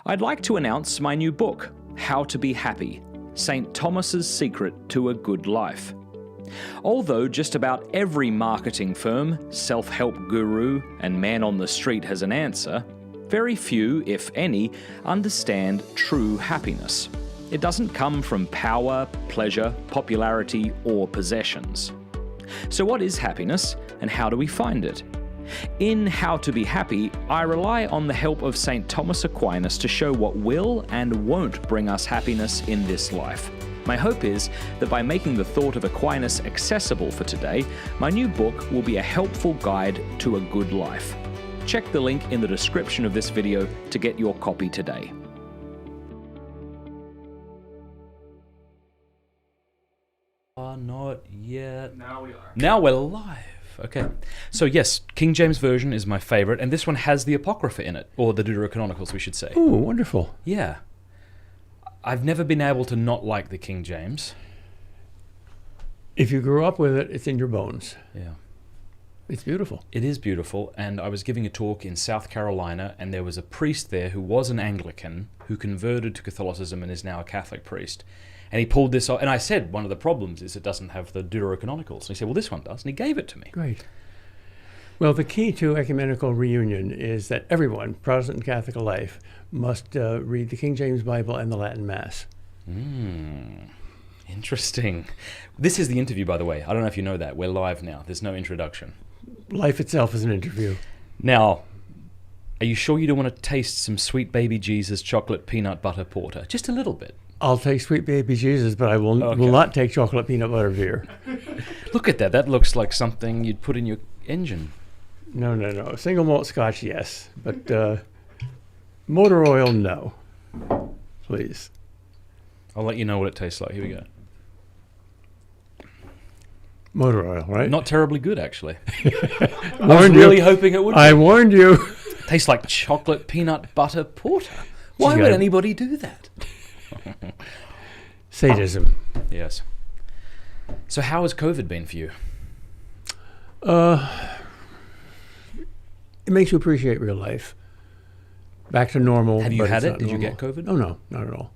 I'd like to announce my new book, How to Be Happy, St. Thomas's Secret to a Good Life. Although just about every marketing firm, self-help guru, and man on the street has an answer, very few, if any, understand true happiness. It doesn't come from power, pleasure, popularity, or possessions. So what is happiness, and how do we find it? In How to Be Happy, I rely on the help of St. Thomas Aquinas to show what will and won't bring us happiness in this life. My hope is that by making the thought of Aquinas accessible for today, my new book will be a helpful guide to a good life. Check the link in the description of this video to get your copy today. Not yet. Now we are. Now we're live. Okay. So yes, King James Version is my favorite, and this one has the Apocrypha in it, or the Deuterocanonicals, we should say. Oh, wonderful. Yeah. I've never been able to not like the King James. If you grew up with it, it's in your bones. Yeah. It's beautiful. It is beautiful, and I was giving a talk in South Carolina, and there was a priest there who was an Anglican who converted to Catholicism and is now a Catholic priest. And he pulled this off, and I said, one of the problems is it doesn't have the Deuterocanonicals. And he said, well, this one does, and he gave it to me. Great. Well, the key to ecumenical reunion is that everyone, Protestant and Catholic alike, must read the King James Bible and the Latin Mass. Interesting. This is the interview, by the way. I don't know if you know that. We're live now. There's no introduction. Life itself is an interview. Now, are you sure you don't want to taste some Sweet Baby Jesus chocolate peanut butter porter? Just a little bit. I'll take Sweet Baby Jesus, but I will not take chocolate peanut butter beer. Look at that. That looks like something you'd put in your engine. No. Single malt scotch, yes. But motor oil, no. Please. I'll let you know what it tastes like. Here we go. Motor oil, right? Not terribly good, actually. I was really hoping it would be. I warned you. Tastes like chocolate peanut butter porter. Why would anybody do that? Sadism. Yes. So how has COVID been for you? It makes you appreciate real life. Back to normal. Have you had it? Did you normal. get COVID? Oh, no, not at all.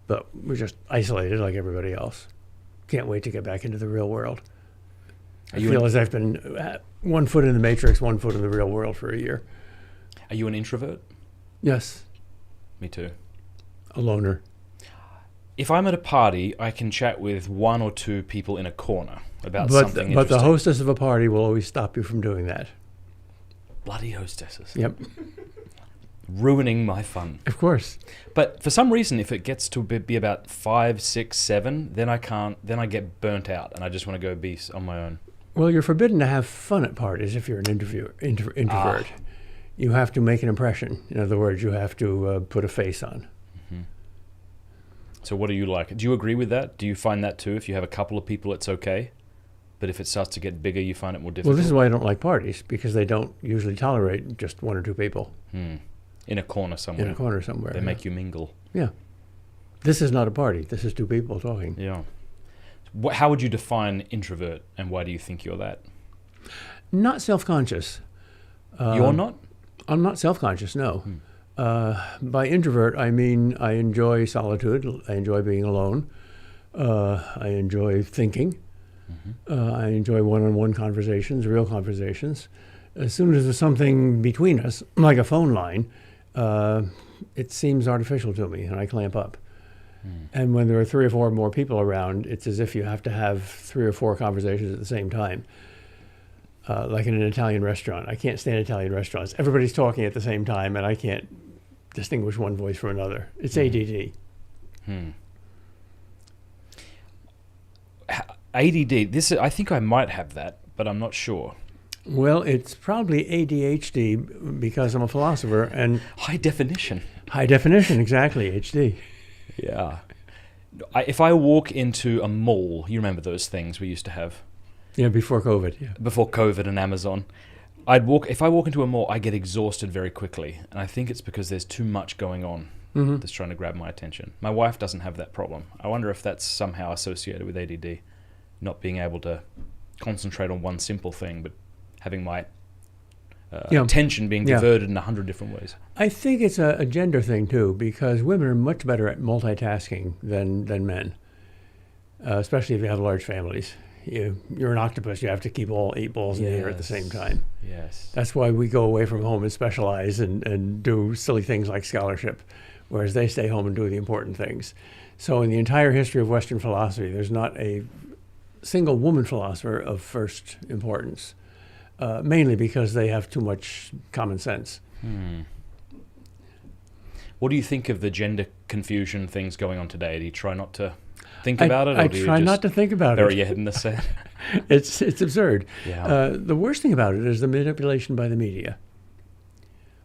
But we're just isolated like everybody else. Can't wait to get back into the real world. I feel as I've been 1 foot in the Matrix, 1 foot in the real world for a year. Are you an introvert? Yes. Me too. A loner. If I'm at a party, I can chat with 1 or 2 people in a corner about something interesting. But the hostess of a party will always stop you from doing that. Bloody hostesses. Yep. Ruining my fun. Of course. But for some reason, if it gets to be about 5, 6, 7, then I can't. Then I get burnt out, and I just want to go be on my own. Well, you're forbidden to have fun at parties if you're an introvert. You have to make an impression. In other words, you have to put a face on. Mm-hmm. So what do you like? Do you agree with that? Do you find that too? If you have a couple of people, it's okay. But if it starts to get bigger, you find it more difficult? Well, this is why I don't like parties, because they don't usually tolerate just 1 or 2 people. In a corner somewhere. In a corner somewhere. They make you mingle. Yeah. This is not a party. This is 2 people talking. Yeah. How would you define introvert, and why do you think you're that? Not self-conscious. You're not? I'm not self-conscious, no. By introvert, I mean I enjoy solitude. I enjoy being alone. I enjoy thinking. I enjoy one-on-one conversations, real conversations. As soon as there's something between us, like a phone line, it seems artificial to me, and I clamp up. And when there are 3 or 4 more people around, it's as if you have to have 3 or 4 conversations at the same time. Like in an Italian restaurant. I can't stand Italian restaurants. Everybody's talking at the same time, and I can't distinguish one voice from another. It's ADD. ADD. I think I might have that, but I'm not sure. Well, it's probably ADHD because I'm a philosopher and high definition. High definition, exactly. HD. Yeah. If I walk into a mall, you remember those things we used to have? Yeah, before COVID. Yeah. Before COVID and Amazon. If I walk into a mall, I get exhausted very quickly. And I think it's because there's too much going on that's trying to grab my attention. My wife doesn't have that problem. I wonder if that's somehow associated with ADD. Not being able to concentrate on one simple thing, but having my attention being diverted in 100 different ways. I think it's a gender thing too, because women are much better at multitasking than men, especially if you have large families. You're an octopus. You have to keep all 8 balls in the air at the same time. Yes. That's why we go away from home and specialize and do silly things like scholarship, whereas they stay home and do the important things. So in the entire history of Western philosophy, there's not a single woman philosopher of first importance, mainly because they have too much common sense. What do you think of the gender confusion things going on today? Do you try not to think about it? Or I do you try just not to think about bury it. your head in the sand? It's absurd. Yeah. The worst thing about it is the manipulation by the media.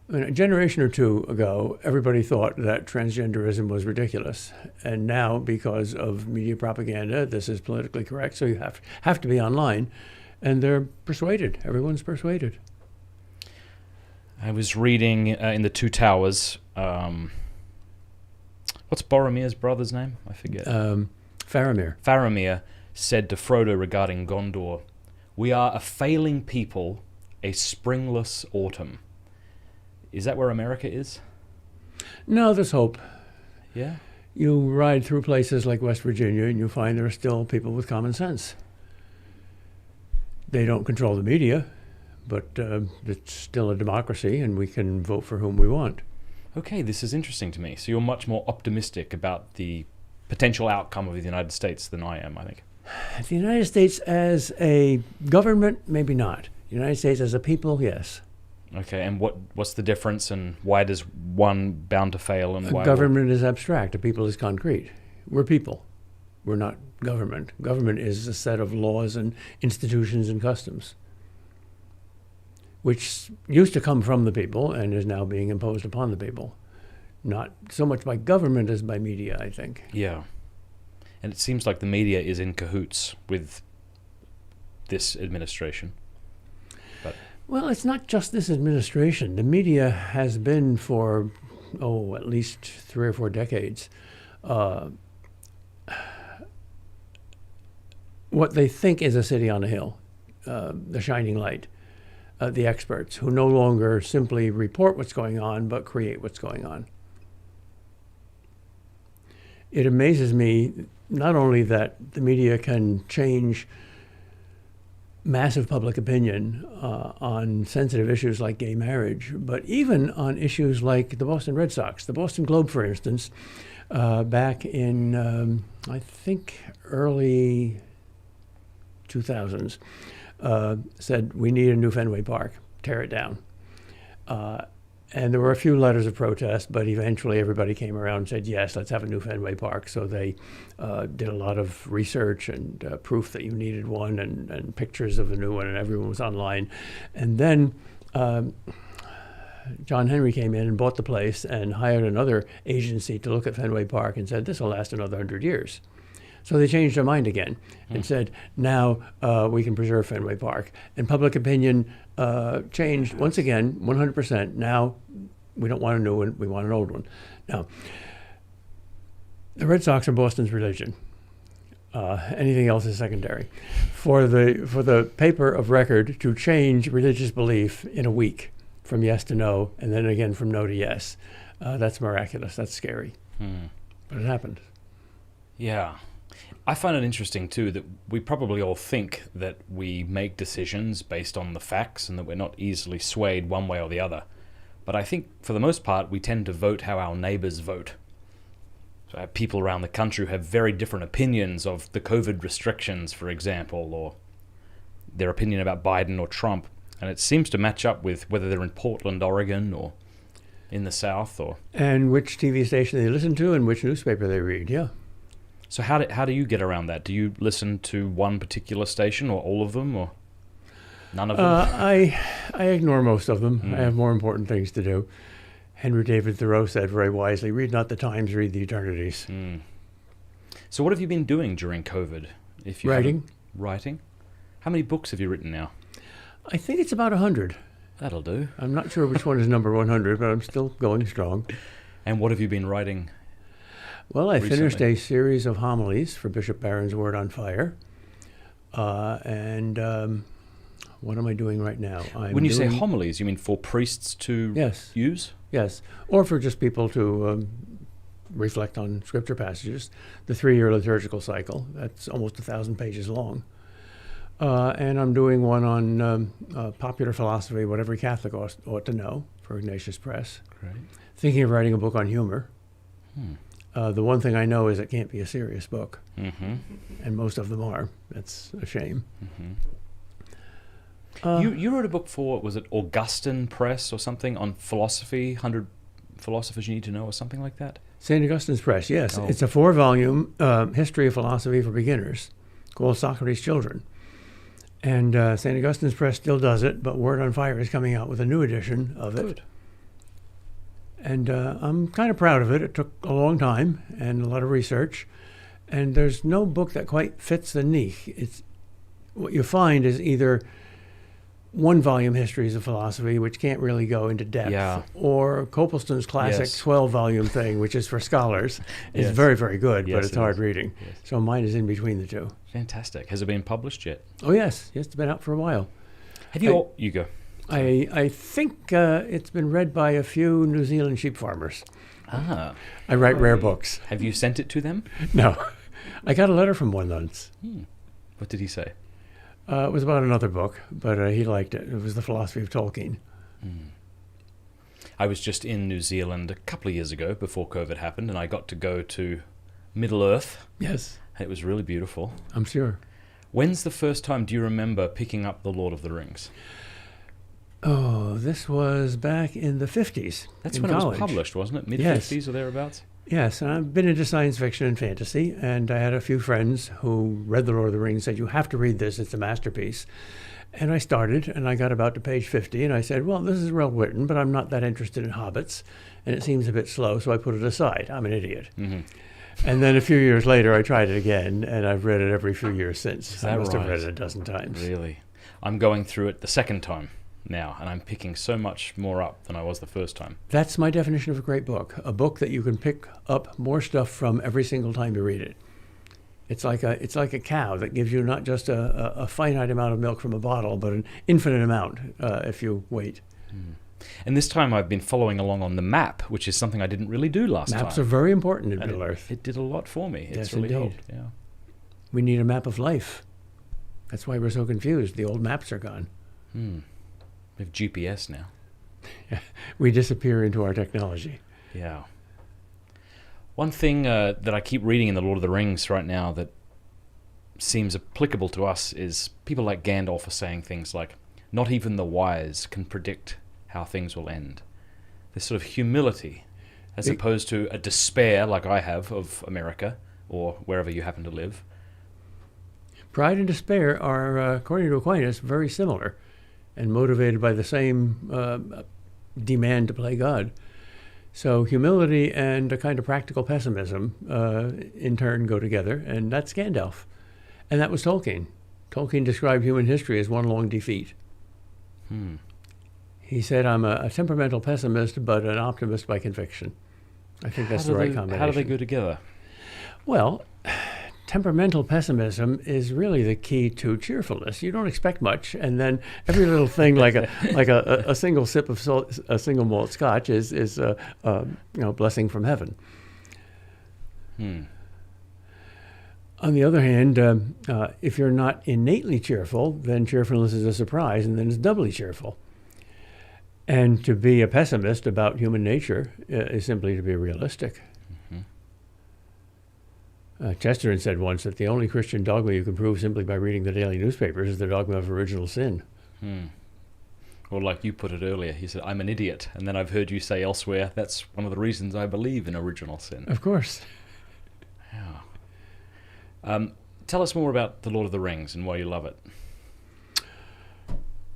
I mean, a generation or two ago, everybody thought that transgenderism was ridiculous. And now, because of media propaganda, this is politically correct, so you have to be online. And they're persuaded. Everyone's persuaded. I was reading in The Two Towers, what's Boromir's brother's name? I forget. Faramir. Faramir said to Frodo regarding Gondor, "We are a failing people, a springless autumn." Is that where America is? No, there's hope. Yeah? You ride through places like West Virginia and you find there are still people with common sense. They don't control the media, but it's still a democracy and we can vote for whom we want. Okay, this is interesting to me. So you're much more optimistic about the potential outcome of the United States than I am, I think. The United States as a government, maybe not. The United States as a people, yes. Okay, and what's the difference, and why does one bound to fail? And why government is abstract. A people is concrete. We're people. We're not government. Government is a set of laws and institutions and customs, which used to come from the people and is now being imposed upon the people. Not so much by government as by media, I think. Yeah. And it seems like the media is in cahoots with this administration. But well, it's not just this administration. The media has been for, at least 3 or 4 decades, what they think is a city on a hill, the shining light, the experts who no longer simply report what's going on, but create what's going on. It amazes me not only that the media can change massive public opinion on sensitive issues like gay marriage, but even on issues like the Boston Red Sox. The Boston Globe, for instance, back in, I think, early 2000s, said, we need a new Fenway Park, tear it down. And there were a few letters of protest, but eventually everybody came around and said, yes, let's have a new Fenway Park. So they did a lot of research and proof that you needed one and pictures of the new one, and everyone was online. And then John Henry came in and bought the place and hired another agency to look at Fenway Park and said, this will last another 100 years. So they changed their mind again and said, now we can preserve Fenway Park. And public opinion changed once again, 100%. Now we don't want a new one, we want an old one. Now, the Red Sox are Boston's religion. Anything else is secondary. For the paper of record to change religious belief in a week from yes to no, and then again from no to yes, that's miraculous, that's scary. But it happened. Yeah. I find it interesting, too, that we probably all think that we make decisions based on the facts and that we're not easily swayed one way or the other. But I think, for the most part, we tend to vote how our neighbors vote. So people around the country have very different opinions of the COVID restrictions, for example, or their opinion about Biden or Trump. And it seems to match up with whether they're in Portland, Oregon, or in the South. And which TV station they listen to and which newspaper they read, yeah. So how do you get around that? Do you listen to one particular station or all of them or none of them? I ignore most of them. I have more important things to do. Henry David Thoreau said very wisely, read not the times, read the eternities. So what have you been doing during COVID? Writing. Writing? How many books have you written now? I think it's about 100. That'll do. I'm not sure which one is number 100, but I'm still going strong. And what have you been writing? Well, I recently? finished a series of homilies for Bishop Barron's Word on Fire. And What am I doing right now? When you say homilies, you mean for priests to use? Yes, or for just people to reflect on scripture passages. The 3-year liturgical cycle, that's almost 1,000 pages long. And I'm doing one on popular philosophy, what every Catholic ought to know, for Ignatius Press. Great. Thinking of writing a book on humor. The one thing I know is it can't be a serious book. And most of them are. That's a shame. You wrote a book for, was it Augustine Press or something, on philosophy, 100 philosophers you need to know, or something like that? St. Augustine's Press, yes. Oh. It's a 4-volume history of philosophy for beginners called Socrates' Children. And St. Augustine's Press still does it, but Word on Fire is coming out with a new edition of it. Good. And I'm kind of proud of it. It took a long time and a lot of research. And there's no book that quite fits the niche. It's what you find is either 1-volume histories of philosophy, which can't really go into depth, or Copleston's classic 12-volume thing, which is for scholars. It's very, very good, but it's hard reading. Yes. So mine is in between the two. Fantastic. Has it been published yet? Oh, yes. Yes, it's been out for a while. Have you you go. I think it's been read by a few New Zealand sheep farmers. Ah. I write rare books. Have you sent it to them? No. I got a letter from one once. What did he say? It was about another book, but he liked it. It was The Philosophy of Tolkien. I was just in New Zealand a couple of years ago before COVID happened, and I got to go to Middle-earth. Yes. It was really beautiful. I'm sure. When's the first time, do you remember, picking up The Lord of the Rings? Oh, this was back in the 50s. That's when it was published, wasn't it? Mid-50s or thereabouts? Yes, and I've been into science fiction and fantasy, and I had a few friends who read The Lord of the Rings and said, you have to read this, it's a masterpiece. And I started, and I got about to page 50, and I said, well, this is well written, but I'm not that interested in hobbits, and it seems a bit slow, so I put it aside. I'm an idiot. And then a few years later, I tried it again, and I've read it every few years since. I must have read it a dozen times. Really? I'm going through it the second time now, and I'm picking so much more up than I was the first time. That's my definition of a great book, a book that you can pick up more stuff from every single time you read it. It's like a cow that gives you not just a finite amount of milk from a bottle, but an infinite amount if you wait. And this time I've been following along on the map, which is something I didn't really do last time. Maps are very important in Middle-earth. It did a lot for me. Yes, it's really indeed. helped. Yeah. We need a map of life. That's why we're so confused. The old maps are gone. We have GPS now. We disappear into our technology. Yeah. One thing that I keep reading in The Lord of the Rings right now that seems applicable to us is people like Gandalf are saying things like, not even the wise can predict how things will end. This sort of humility, as opposed to a despair like I have of America or wherever you happen to live. Pride and despair are, according to Aquinas, very similar and motivated by the same demand to play God. So humility and a kind of practical pessimism in turn go together, and that's Gandalf. And that was Tolkien. Tolkien described human history as one long defeat. He said, I'm a temperamental pessimist, but an optimist by conviction. I think that's the right combination. How do they go together? Well, temperamental pessimism is really the key to cheerfulness. You don't expect much, and then every little thing, like a single sip of a single malt scotch, is a blessing from heaven. On the other hand, if you're not innately cheerful, then cheerfulness is a surprise, and then it's doubly cheerful. And to be a pessimist about human nature is simply to be realistic. Chesterton said once that the only Christian dogma you can prove simply by reading the daily newspapers is the dogma of original sin. Or like you put it earlier, he said, I'm an idiot. And then I've heard you say elsewhere, that's one of the reasons I believe in original sin. Of course. Yeah. Tell us more about The Lord of the Rings and why you love it.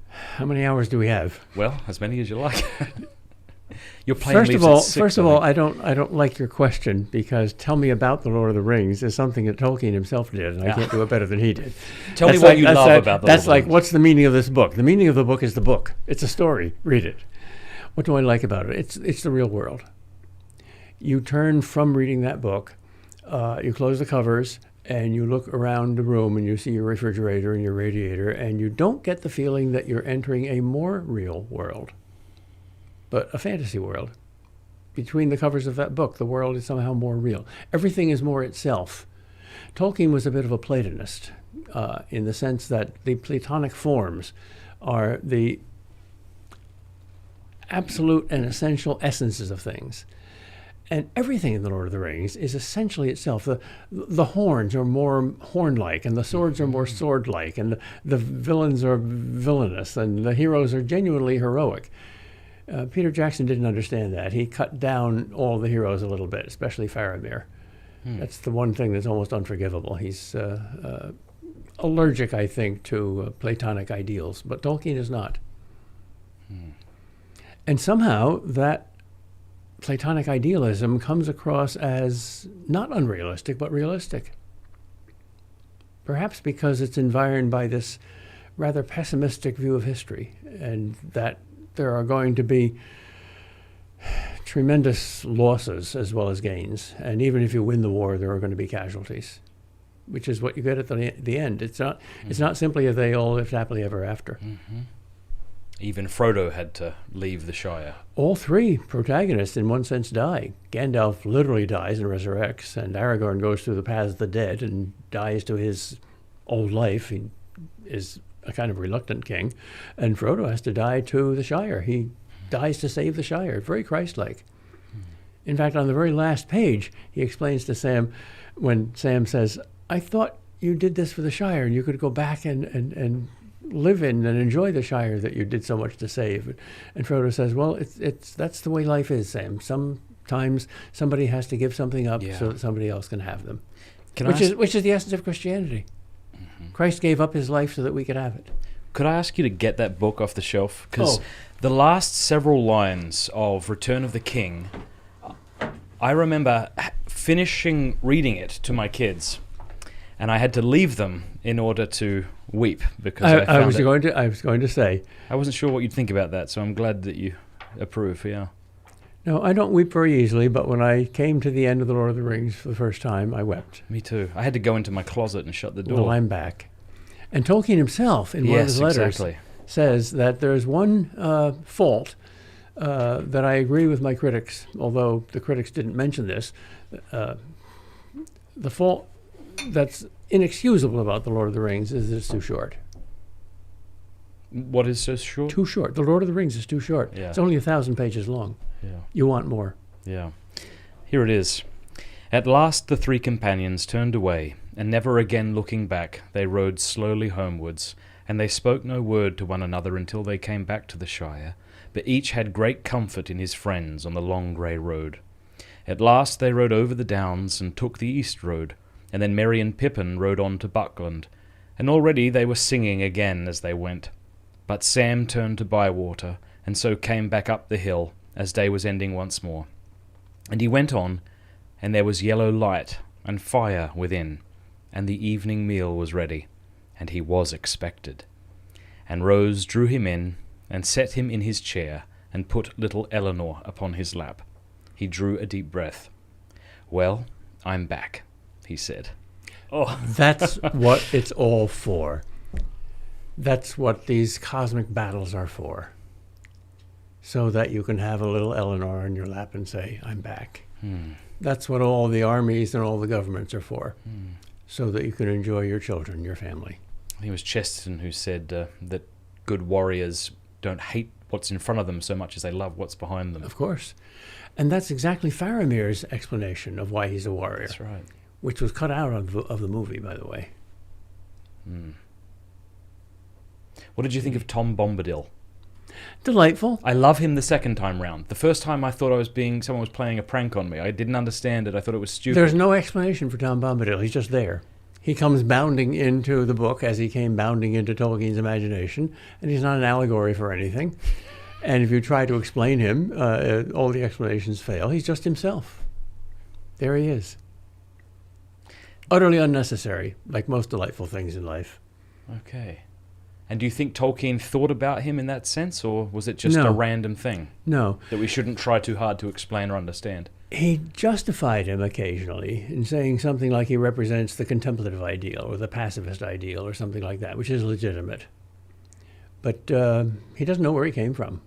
How many hours do we have? Well, as many as you like. Your plane leaves at 6, first of all, I don't like your question, because tell me about The Lord of the Rings is something that Tolkien himself did, and I can't do it better than he did. Tell me what you love about The Lord of the Rings. That's like, what's the meaning of this book? The meaning of the book is the book. It's a story. Read it. What do I like about it? It's the real world. You turn from reading that book, you close the covers, and you look around the room and you see your refrigerator and your radiator, and you don't get the feeling that you're entering a more real world, but a fantasy world. Between the covers of that book, the world is somehow more real. Everything is more itself. Tolkien was a bit of a Platonist in the sense that the Platonic forms are the absolute and essential essences of things. And everything in The Lord of the Rings is essentially itself. The horns are more horn-like, and the swords are more sword-like, and the villains are villainous, and the heroes are genuinely heroic. Peter Jackson didn't understand that. He cut down all the heroes a little bit, especially Faramir. That's the one thing that's almost unforgivable. He's allergic, I think, to Platonic ideals, but Tolkien is not. And somehow that Platonic idealism comes across as not unrealistic, but realistic. Perhaps because it's environed by this rather pessimistic view of history, and that there are going to be tremendous losses as well as gains. And even if you win the war, there are going to be casualties, which is what you get at the end. It's not simply they all lived happily ever after. Even Frodo had to leave the Shire. All three protagonists, in one sense, die. Gandalf literally dies and resurrects, and Aragorn goes through the paths of the dead and dies to his old life. He is a kind of reluctant king. And Frodo has to die to the Shire. He dies to save the Shire. Very Christ-like. In fact, on the very last page, he explains to Sam, when Sam says, I thought you did this for the Shire, and you could go back and live in and enjoy the Shire that you did so much to save. And Frodo says, well, that's the way life is, Sam. Sometimes somebody has to give something up so that somebody else can have them. Which is the essence of Christianity. Christ gave up his life so that we could have it. Could I ask you to get that book off the shelf? Because the last several lines of Return of the King, I remember finishing reading it to my kids, and I had to leave them in order to weep because I was going to say I wasn't sure what you'd think about that, so I'm glad that you approve. Yeah. No, I don't weep very easily, but when I came to the end of The Lord of the Rings for the first time, I wept. Me too. I had to go into my closet and shut the door. Well, I'm back. And Tolkien himself, in one of his letters, says that there's one fault that I agree with my critics, although the critics didn't mention this. The fault that's inexcusable about The Lord of the Rings is that it's too short. What is so short? Too short. The Lord of the Rings is too short. Yeah. It's only 1,000 pages long. Yeah. You want more. Yeah. Here it is. At last the three companions turned away, and never again looking back, they rode slowly homewards, and they spoke no word to one another until they came back to the Shire, but each had great comfort in his friends on the long grey road. At last they rode over the downs and took the east road, and then Merry and Pippin rode on to Buckland, and already they were singing again as they went. But Sam turned to Bywater, and so came back up the hill, as day was ending once more. And he went on, and there was yellow light and fire within, and the evening meal was ready, and he was expected. And Rose drew him in, and set him in his chair, and put little Eleanor upon his lap. He drew a deep breath. Well, I'm back, he said. Oh, that's what it's all for. That's what these cosmic battles are for. So that you can have a little Eleanor in your lap and say, I'm back. That's what all the armies and all the governments are for. So that you can enjoy your children, your family. I think it was Chesterton who said that good warriors don't hate what's in front of them so much as they love what's behind them. Of course. And that's exactly Faramir's explanation of why he's a warrior. That's right. Which was cut out of the movie, by the way. What did you think of Tom Bombadil? Delightful. I love him the second time round. The first time I thought someone was playing a prank on me. I didn't understand it. I thought it was stupid. There's no explanation for Tom Bombadil. He's just there. He comes bounding into the book as he came bounding into Tolkien's imagination, and he's not an allegory for anything. And if you try to explain him, all the explanations fail. He's just himself. There he is. Utterly unnecessary, like most delightful things in life. Okay. And do you think Tolkien thought about him in that sense, or was it just a random thing? No. That we shouldn't try too hard to explain or understand? He justified him occasionally in saying something like he represents the contemplative ideal or the pacifist ideal or something like that, which is legitimate. But he doesn't know where he came from.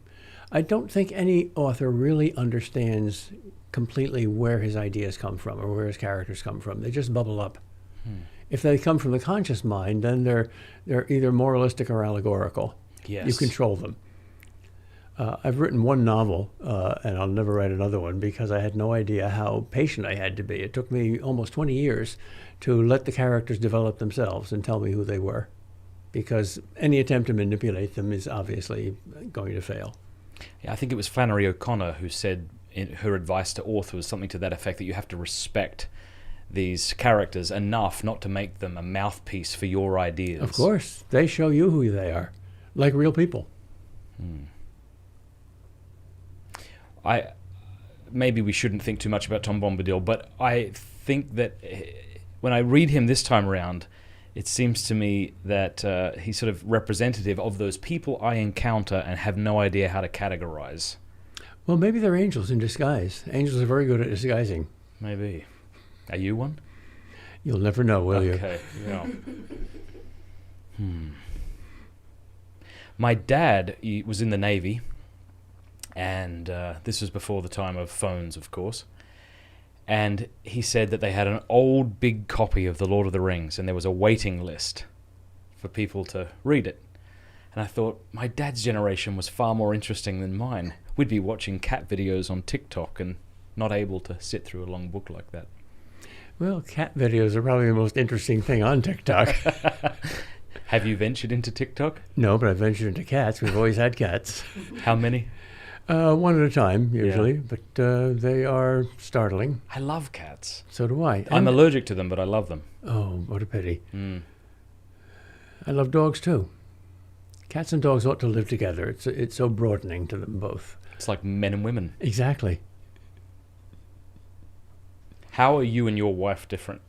I don't think any author really understands completely where his ideas come from or where his characters come from. They just bubble up. If they come from the conscious mind, then they're either moralistic or allegorical. Yes. You control them. I've written one novel, and I'll never write another one because I had no idea how patient I had to be. It took me almost 20 years to let the characters develop themselves and tell me who they were, because any attempt to manipulate them is obviously going to fail. Yeah, I think it was Flannery O'Connor who said her advice to authors was something to that effect, that you have to respect these characters enough not to make them a mouthpiece for your ideas. Of course. They show you who they are, like real people. Maybe we shouldn't think too much about Tom Bombadil, but I think that when I read him this time around, it seems to me that he's sort of representative of those people I encounter and have no idea how to categorize. Well, maybe they're angels in disguise. Angels are very good at disguising. Maybe. Are you one? You'll never know, will you? Okay, yeah. My dad, he was in the Navy, and this was before the time of phones, of course. And he said that they had an old big copy of The Lord of the Rings, and there was a waiting list for people to read it. And I thought, my dad's generation was far more interesting than mine. We'd be watching cat videos on TikTok and not able to sit through a long book like that. Well, cat videos are probably the most interesting thing on TikTok. Have you ventured into TikTok? No, but I've ventured into cats. We've always had cats. How many? One at a time, usually, but they are startling. I love cats. So do I. I'm allergic to them, but I love them. Oh, what a pity. I love dogs, too. Cats and dogs ought to live together. It's so broadening to them both. It's like men and women. Exactly. How are you and your wife different?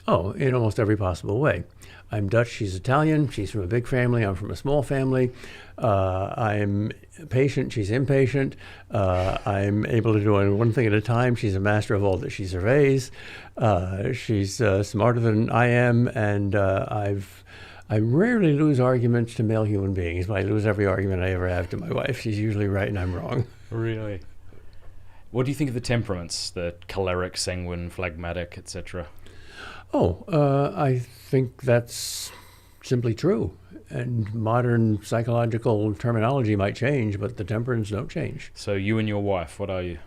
Oh, in almost every possible way. I'm Dutch, she's Italian, she's from a big family, I'm from a small family. I'm patient, she's impatient. I'm able to do one thing at a time. She's a master of all that she surveys. She's smarter than I am, and I rarely lose arguments to male human beings, but I lose every argument I ever have to my wife. She's usually right and I'm wrong. Really? What do you think of the temperaments, the choleric, sanguine, phlegmatic, etc.? I think that's simply true. And modern psychological terminology might change, but the temperaments don't change. So you and your wife, what are you?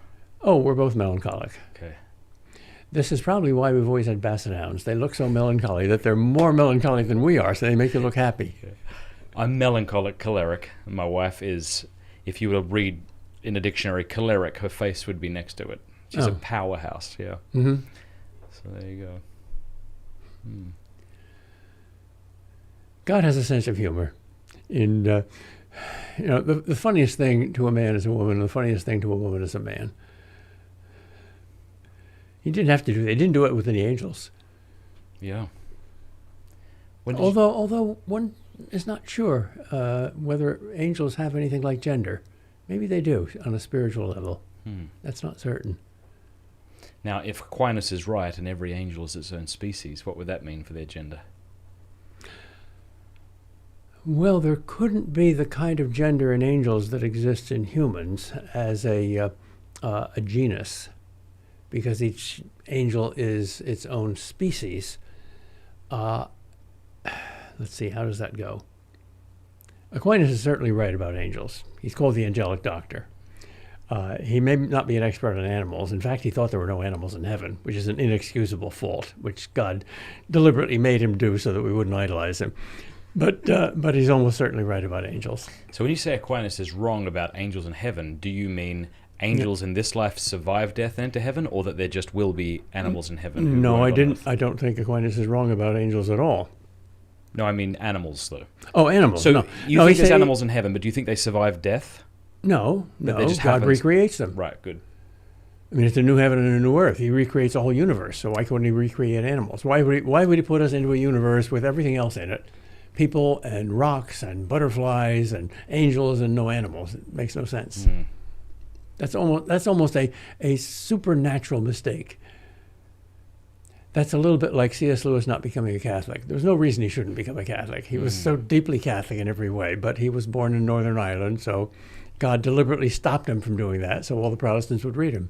Oh, we're both melancholic. Okay. This is probably why we've always had basset hounds. They look so melancholy that they're more melancholic than we are, so they make you look happy. Okay. I'm melancholic, choleric. And my wife is, if you were to read in a dictionary choleric, her face would be next to it. She's a powerhouse, yeah. Mm-hmm. So there you go. God has a sense of humor. And, the funniest thing to a man is a woman, the funniest thing to a woman is a man. He didn't have to do that. He didn't do it with any angels. Yeah. Although one is not sure whether angels have anything like gender. Maybe they do on a spiritual level. That's not certain. Now, if Aquinas is right and every angel is its own species, what would that mean for their gender? Well, there couldn't be the kind of gender in angels that exists in humans as a genus, because each angel is its own species. Let's see, how does that go? Aquinas is certainly right about angels. He's called the angelic doctor. He may not be an expert on animals. In fact, he thought there were no animals in heaven, which is an inexcusable fault, which God deliberately made him do so that we wouldn't idolize him. But he's almost certainly right about angels. So when you say Aquinas is wrong about angels in heaven, do you mean angels in this life survive death and enter heaven, or that there just will be animals in heaven? No, I didn't. I don't think Aquinas is wrong about angels at all. No, I mean animals, though. Oh, animals. So no. you think there's animals in heaven, but do you think they survive death? No. Just God happens. recreates them. Right, good. I mean, it's a new heaven and a new earth. He recreates a whole universe. So why couldn't he recreate animals? Why would he put us into a universe with everything else in it? People and rocks and butterflies and angels and no animals. It makes no sense. That's almost a supernatural mistake. That's a little bit like C.S. Lewis not becoming a Catholic. There's no reason he shouldn't become a Catholic. He was so deeply Catholic in every way, but he was born in Northern Ireland, so God deliberately stopped him from doing that, so all the Protestants would read him.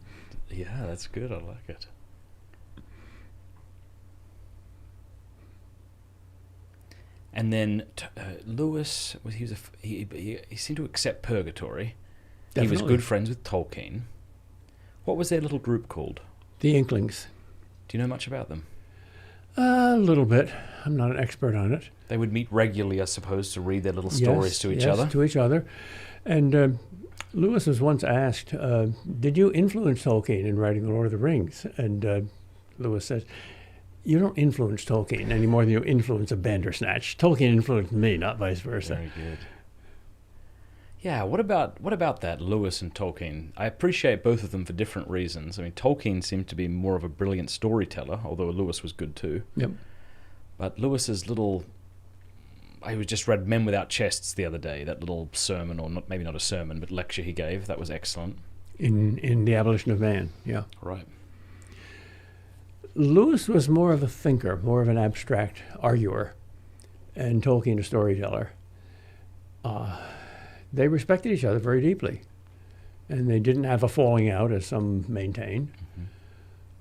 Yeah, that's good. I like it. And then Lewis, he seemed to accept purgatory. Definitely. He was good friends with Tolkien. What was their little group called? The Inklings. Do you know much about them? A little bit. I'm not an expert on it. They would meet regularly, I suppose, to read their little stories to each other. Yes, to each other. And Lewis was once asked, did you influence Tolkien in writing The Lord of the Rings? And Lewis says, you don't influence Tolkien any more than you influence a Bandersnatch. Tolkien influenced me, not vice versa. Very good. Yeah, what about that, Lewis and Tolkien? I appreciate both of them for different reasons. I mean, Tolkien seemed to be more of a brilliant storyteller, although Lewis was good too. Yep. But Lewis's little... I just read Men Without Chests the other day, that little sermon, or maybe not a sermon, but lecture he gave. That was excellent. In The Abolition of Man, yeah. Right. Lewis was more of a thinker, more of an abstract arguer, and Tolkien a storyteller. They respected each other very deeply, and they didn't have a falling out, as some maintain.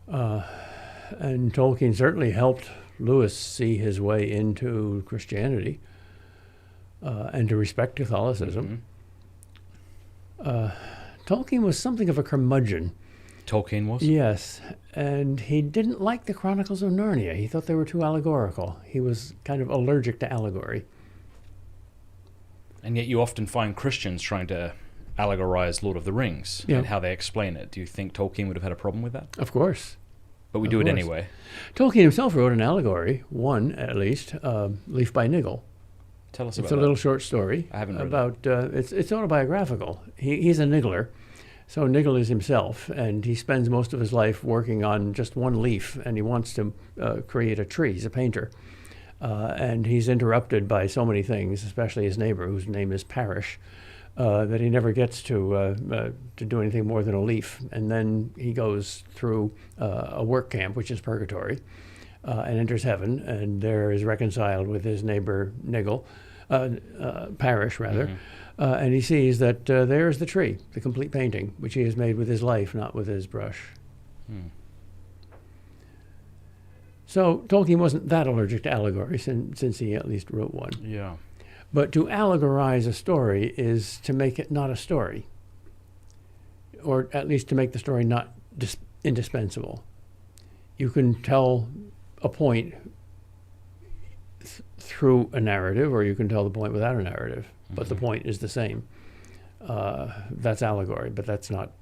And Tolkien certainly helped Lewis see his way into Christianity and to respect Catholicism. Tolkien was something of a curmudgeon. Tolkien was? Yes, and he didn't like the Chronicles of Narnia. He thought they were too allegorical. He was kind of allergic to allegory. And yet you often find Christians trying to allegorize Lord of the Rings and how they explain it. Do you think Tolkien would have had a problem with that? Of course. But we do it anyway. Tolkien himself wrote an allegory, one at least, Leaf by Niggle. Tell us about It's a little short story. I haven't read about it's autobiographical. He's a niggler. So Niggle is himself, and he spends most of his life working on just one leaf, and he wants to create a tree. He's a painter. And he's interrupted by so many things, especially his neighbor, whose name is Parish, that he never gets to do anything more than a leaf. And then he goes through a work camp, which is purgatory, and enters heaven, and there is reconciled with his neighbor Niggle, Parish rather, and he sees that there's the tree, the complete painting, which he has made with his life, not with his brush. So Tolkien wasn't that allergic to allegory, since he at least wrote one. Yeah. But to allegorize a story is to make it not a story, or at least to make the story not indispensable. You can tell a point through a narrative, or you can tell the point without a narrative, but the point is the same. That's allegory, but that's not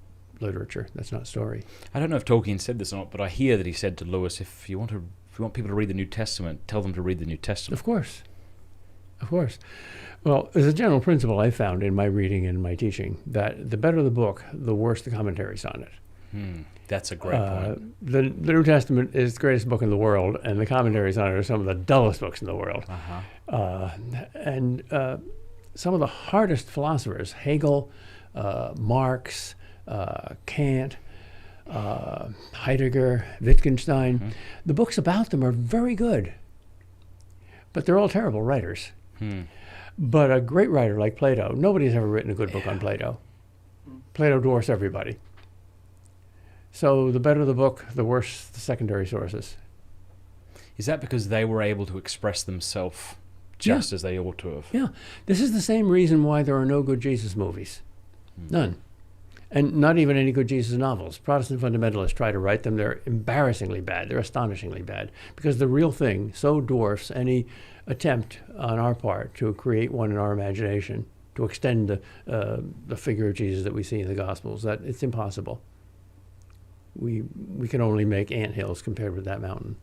literature. That's not story. I don't know if Tolkien said this or not, but I hear that he said to Lewis, if you want people to read the New Testament, tell them to read the New Testament. Of course. Of course. Well, as a general principle I found in my reading and my teaching, that the better the book, the worse the commentaries on it. That's a great point. The New Testament is the greatest book in the world, and the commentaries on it are some of the dullest books in the world. And some of the hardest philosophers, Hegel, Marx, Kant, Heidegger, Wittgenstein, the books about them are very good, but they're all terrible writers. But a great writer like Plato, nobody's ever written a good book on Plato. Plato dwarfs everybody. So the better the book, the worse the secondary sources. Is that because they were able to express themselves just as they ought to have? Yeah. This is the same reason why there are no good Jesus movies. None. And not even any good Jesus novels. Protestant fundamentalists try to write them. They're embarrassingly bad. They're astonishingly bad. Because the real thing so dwarfs any attempt on our part to create one in our imagination, to extend the figure of Jesus that we see in the Gospels, that it's impossible. We can only make anthills compared with that mountain.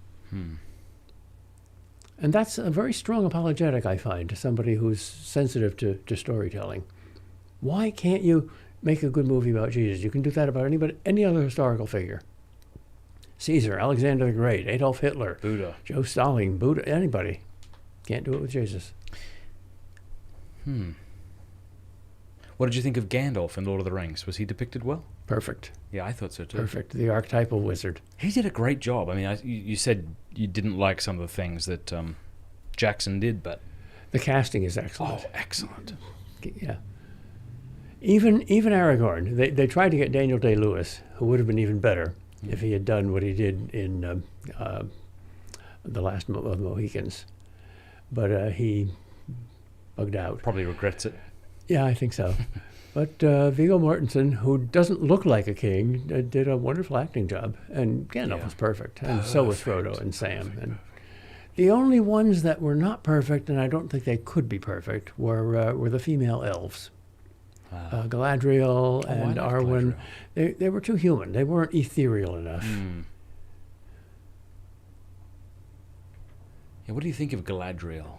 And that's a very strong apologetic, I find, to somebody who's sensitive to storytelling. Why can't you make a good movie about Jesus? You can do that about any other historical figure. Caesar, Alexander the Great, Adolf Hitler, Buddha, Joe Stalin, Buddha, anybody. Can't do it with Jesus. Well, What did you think of Gandalf in Lord of the Rings? Was he depicted well? Perfect. Yeah, I thought so too. Perfect. The archetypal wizard. He did a great job. I mean, you said you didn't like some of the things that Jackson did, but... The casting is excellent. Oh, excellent. Yeah. Even Aragorn, they tried to get Daniel Day-Lewis, who would have been even better if he had done what he did in The Last of the Mohicans. But he bugged out. Probably regrets it. Yeah, I think so. But Viggo Mortensen, who doesn't look like a king, did a wonderful acting job. And Gandalf was perfect. And so was Frodo and Sam. And the only ones that were not perfect, and I don't think they could be perfect, were the female elves. Galadriel and Arwen. They were too human. They weren't ethereal enough. Yeah, what do you think of Galadriel?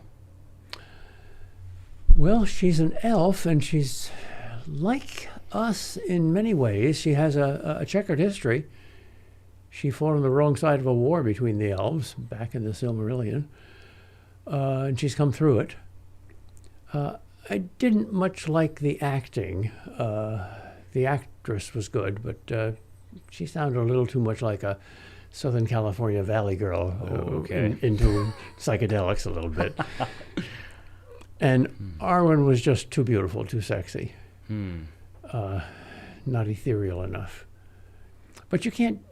Well, she's an elf, and she's like us in many ways. She has a checkered history. She fought on the wrong side of a war between the elves back in the Silmarillion, and she's come through it. I didn't much like the acting. The actress was good, but she sounded a little too much like a Southern California Valley girl into psychedelics a little bit. And Arwen was just too beautiful, too sexy, not ethereal enough. But you can't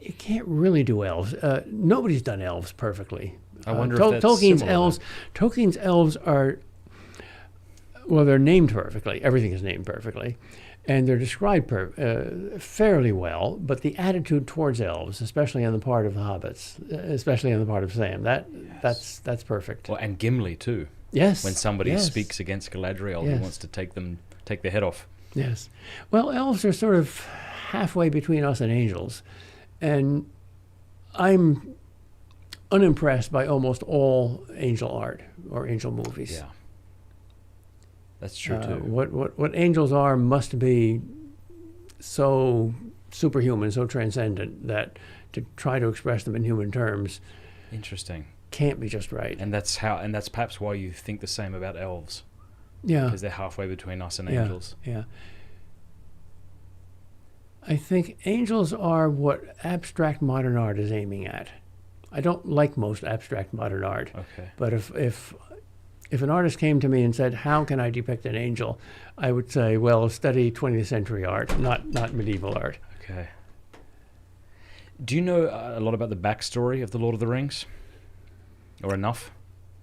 really do elves. Nobody's done elves perfectly. I wonder if that's Tolkien's elves are, well, they're named perfectly. Everything is named perfectly, and they're described fairly well. But the attitude towards elves, especially on the part of the hobbits, especially on the part of Sam, that's perfect. Well, and Gimli too. Yes. When somebody speaks against Galadriel, he wants to take their head off. Yes. Well, elves are sort of halfway between us and angels, and I'm unimpressed by almost all angel art or angel movies. Yeah. That's true too. What angels are must be so superhuman, so transcendent that to try to express them in human terms, interesting, can't be just right. And that's perhaps why you think the same about elves. Yeah, because they're halfway between us and angels. Yeah. I think angels are what abstract modern art is aiming at. I don't like most abstract modern art. Okay. But if an artist came to me and said, "How can I depict an angel?" I would say, "Well, study 20th century art, not medieval art." Okay. Do you know a lot about the backstory of the Lord of the Rings? Or enough?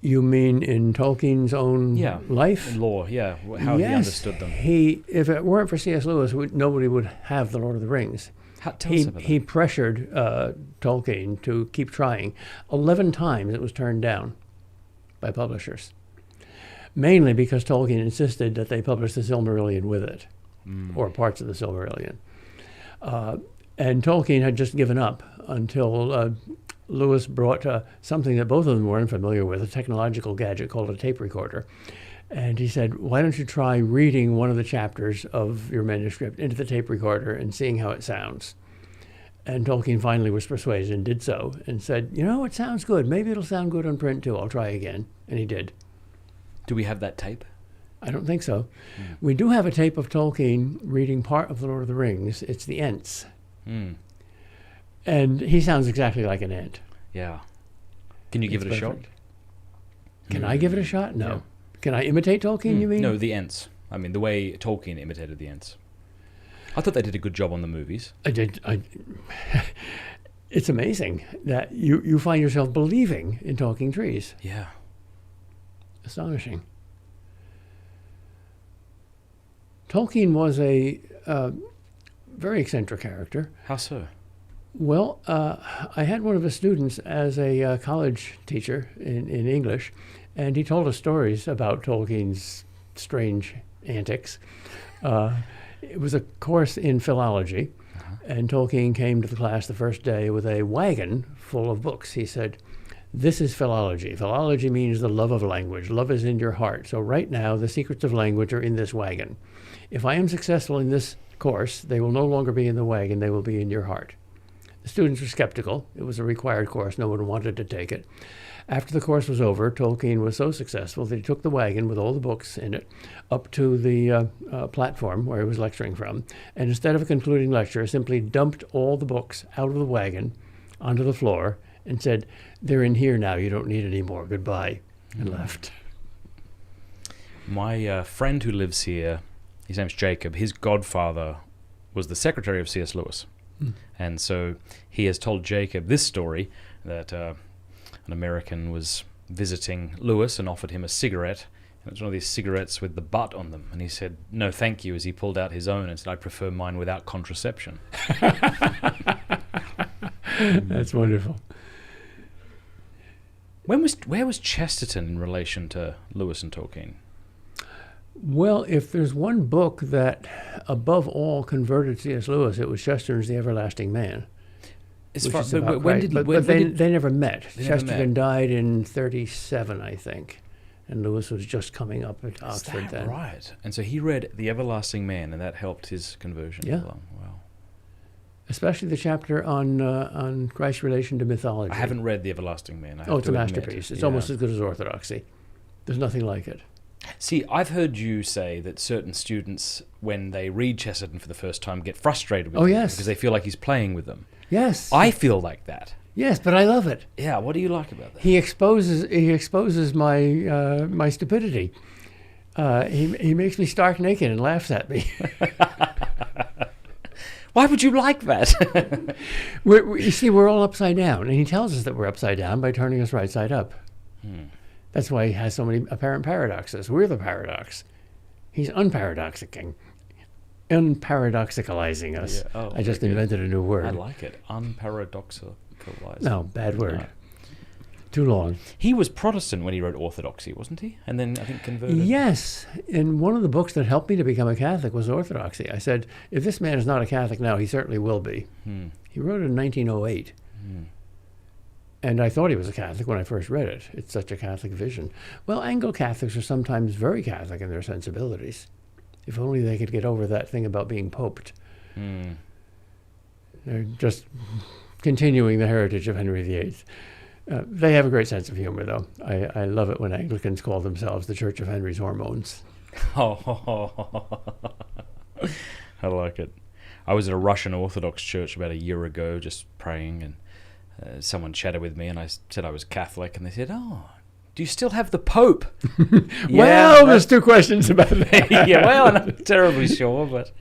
You mean in Tolkien's own life? In lore, yeah. How he understood them. If it weren't for C.S. Lewis, nobody would have the Lord of the Rings. Tell us about that. He pressured Tolkien to keep trying. 11 times it was turned down by publishers. Mainly because Tolkien insisted that they publish the Silmarillion with it, or parts of the Silmarillion. And Tolkien had just given up until Lewis brought something that both of them were unfamiliar with, a technological gadget called a tape recorder. And he said, "Why don't you try reading one of the chapters of your manuscript into the tape recorder and seeing how it sounds?" And Tolkien finally was persuaded and did so, and said, "It sounds good. Maybe it'll sound good on print too. I'll try again." And he did. Do we have that tape? I don't think so. We do have a tape of Tolkien reading part of The Lord of the Rings. It's the Ents. And he sounds exactly like an Ent. Yeah. Can you give it a shot? Can I give it a shot? No. Yeah. Can I imitate Tolkien, you mean? No, the Ents. I mean, the way Tolkien imitated the Ents. I thought they did a good job on the movies. I did. It's amazing that you find yourself believing in talking trees. Yeah. Astonishing. Tolkien was a very eccentric character. How so? Well, I had one of his students as a college teacher in English, and he told us stories about Tolkien's strange antics. It was a course in philology, and Tolkien came to the class the first day with a wagon full of books. He said, "This is philology. Philology means the love of language. Love is in your heart. So right now, the secrets of language are in this wagon. If I am successful in this course, they will no longer be in the wagon. They will be in your heart." The students were skeptical. It was a required course. No one wanted to take it. After the course was over, Tolkien was so successful that he took the wagon with all the books in it up to the platform where he was lecturing from. And instead of a concluding lecture, simply dumped all the books out of the wagon onto the floor and said, "They're in here now. You don't need any more. Goodbye," and left. My friend who lives here, his name's Jacob, his godfather was the secretary of C.S. Lewis. And so he has told Jacob this story, that an American was visiting Lewis and offered him a cigarette. And it was one of these cigarettes with the butt on them. And he said, "No, thank you," as he pulled out his own and said, "I prefer mine without contraception." That's wonderful. Where was Chesterton in relation to Lewis and Tolkien? Well, if there's one book that, above all, converted C.S. Lewis, it was Chesterton's *The Everlasting Man*. But they never met. Chesterton died in 1937, I think, and Lewis was just coming up at Oxford then. Right? And so he read *The Everlasting Man*, and that helped his conversion. Yeah. Wow. Especially the chapter on Christ's relation to mythology. I haven't read *The Everlasting Man*. It's a masterpiece. It's almost as good as orthodoxy. There's nothing like it. See, I've heard you say that certain students, when they read Chesterton for the first time, get frustrated with him because they feel like he's playing with them. Yes. I feel like that. Yes, but I love it. Yeah, what do you like about that? He exposes my my stupidity. He makes me stark naked and laughs at me. Why would you like that? You see, we're all upside down, and he tells us that we're upside down by turning us right side up. That's why he has so many apparent paradoxes. We're the paradox. He's unparadoxicalizing us. Yeah. Oh, I just invented a new word. I like it. Unparadoxicalizing. No, bad word. No. Too long. He was Protestant when he wrote Orthodoxy, wasn't he? And then I think converted. Yes. And one of the books that helped me to become a Catholic was Orthodoxy. I said, if this man is not a Catholic now, he certainly will be. He wrote it in 1908. And I thought he was a Catholic when I first read it. It's such a Catholic vision. Well, Anglo-Catholics are sometimes very Catholic in their sensibilities. If only they could get over that thing about being poped. They're just continuing the heritage of Henry VIII. They have a great sense of humor, though. I love it when Anglicans call themselves the Church of Henry's Hormones. Oh, I like it. I was at a Russian Orthodox church about a year ago, just praying, and someone chatted with me, and I said I was Catholic, and they said, "Oh, do you still have the Pope?" Well, there's two questions about that. Yeah, well, I'm not terribly sure, but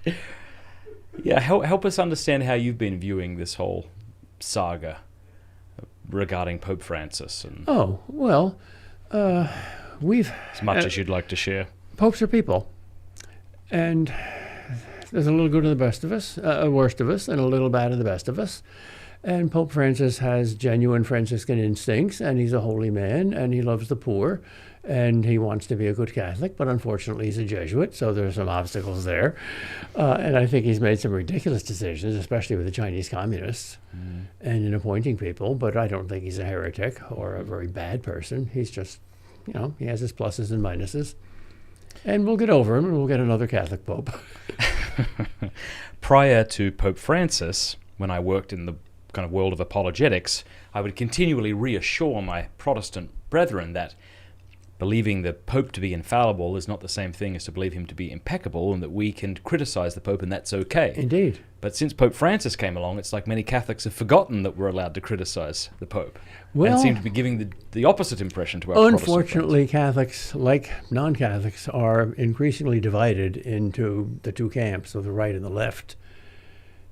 yeah, help us understand how you've been viewing this whole saga regarding Pope Francis. And we've as much as you'd like to share. Popes are people, and there's a little good in the best of us, worst of us, and a little bad in the best of us. And Pope Francis has genuine Franciscan instincts, and he's a holy man, and he loves the poor, and he wants to be a good Catholic, but unfortunately he's a Jesuit, so there's some obstacles there. And I think he's made some ridiculous decisions, especially with the Chinese communists, and in appointing people, but I don't think he's a heretic or a very bad person. He's just, he has his pluses and minuses. And we'll get over him, and we'll get another Catholic Pope. Prior to Pope Francis, when I worked in the kind of world of apologetics, I would continually reassure my Protestant brethren that believing the Pope to be infallible is not the same thing as to believe him to be impeccable, and that we can criticize the Pope and that's okay. Indeed. But since Pope Francis came along, it's like many Catholics have forgotten that we're allowed to criticize the Pope. Well, and seem to be giving the opposite impression to our Protestant unfortunately, friends. Catholics, like non-Catholics, are increasingly divided into the two camps of the right and the left.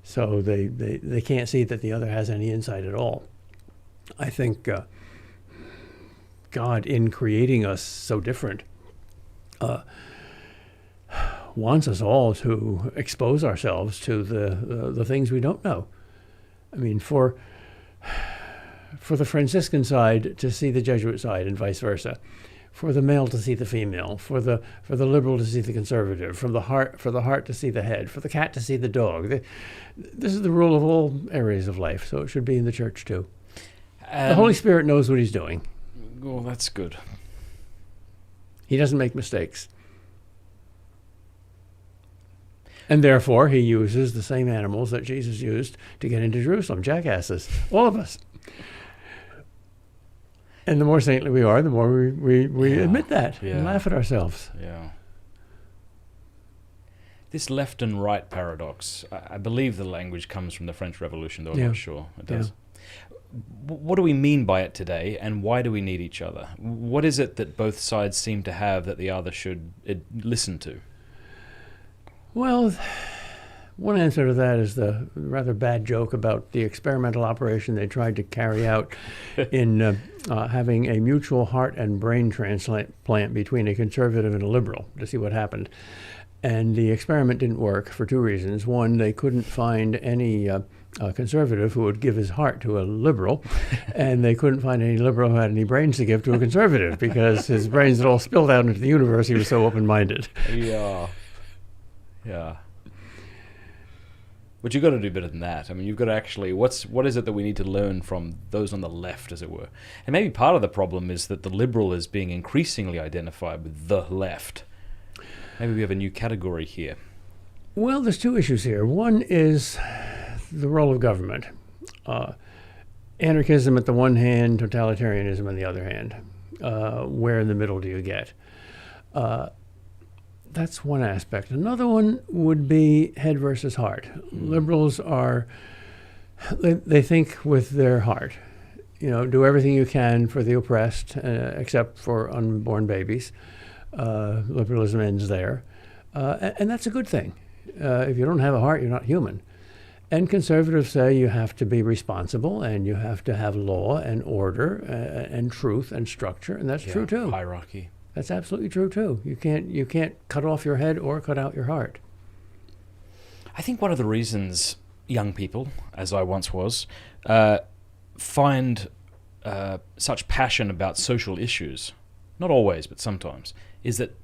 So they can't see that the other has any insight at all. I think God, in creating us so different, wants us all to expose ourselves to the things we don't know. I mean, for the Franciscan side to see the Jesuit side and vice versa, for the male to see the female, for the liberal to see the conservative, for the heart to see the head, for the cat to see the dog. This is the rule of all areas of life, so it should be in the church too. The Holy Spirit knows what he's doing. Well, that's good. He doesn't make mistakes. And therefore, he uses the same animals that Jesus used to get into Jerusalem, jackasses, all of us. And the more saintly we are, the more we admit that and laugh at ourselves. Yeah. This left and right paradox, I believe the language comes from the French Revolution, though I'm not sure it does. What do we mean by it today, and why do we need each other? What is it that both sides seem to have that the other should listen to? Well, one answer to that is the rather bad joke about the experimental operation they tried to carry out in having a mutual heart and brain transplant between a conservative and a liberal to see what happened. And the experiment didn't work for two reasons. One, they couldn't find any conservative who would give his heart to a liberal, and they couldn't find any liberal who had any brains to give to a conservative because his brains had all spilled out into the universe. He was so open-minded. Yeah. But you've got to do better than that. I mean, you've got to actually, what is it that we need to learn from those on the left, as it were? And maybe part of the problem is that the liberal is being increasingly identified with the left. Maybe we have a new category here. Well, there's two issues here. One is the role of government. Anarchism at the one hand, totalitarianism on the other hand. Where in the middle do you get? That's one aspect. Another one would be head versus heart. Liberals they think with their heart. Do everything you can for the oppressed, except for unborn babies. Liberalism ends there. And that's a good thing. If you don't have a heart, you're not human. And conservatives say you have to be responsible and you have to have law and order and truth and structure, and that's true too. Hierarchy. That's absolutely true too. You can't cut off your head or cut out your heart. I think one of the reasons young people, as I once was, find such passion about social issues, not always, but sometimes, is that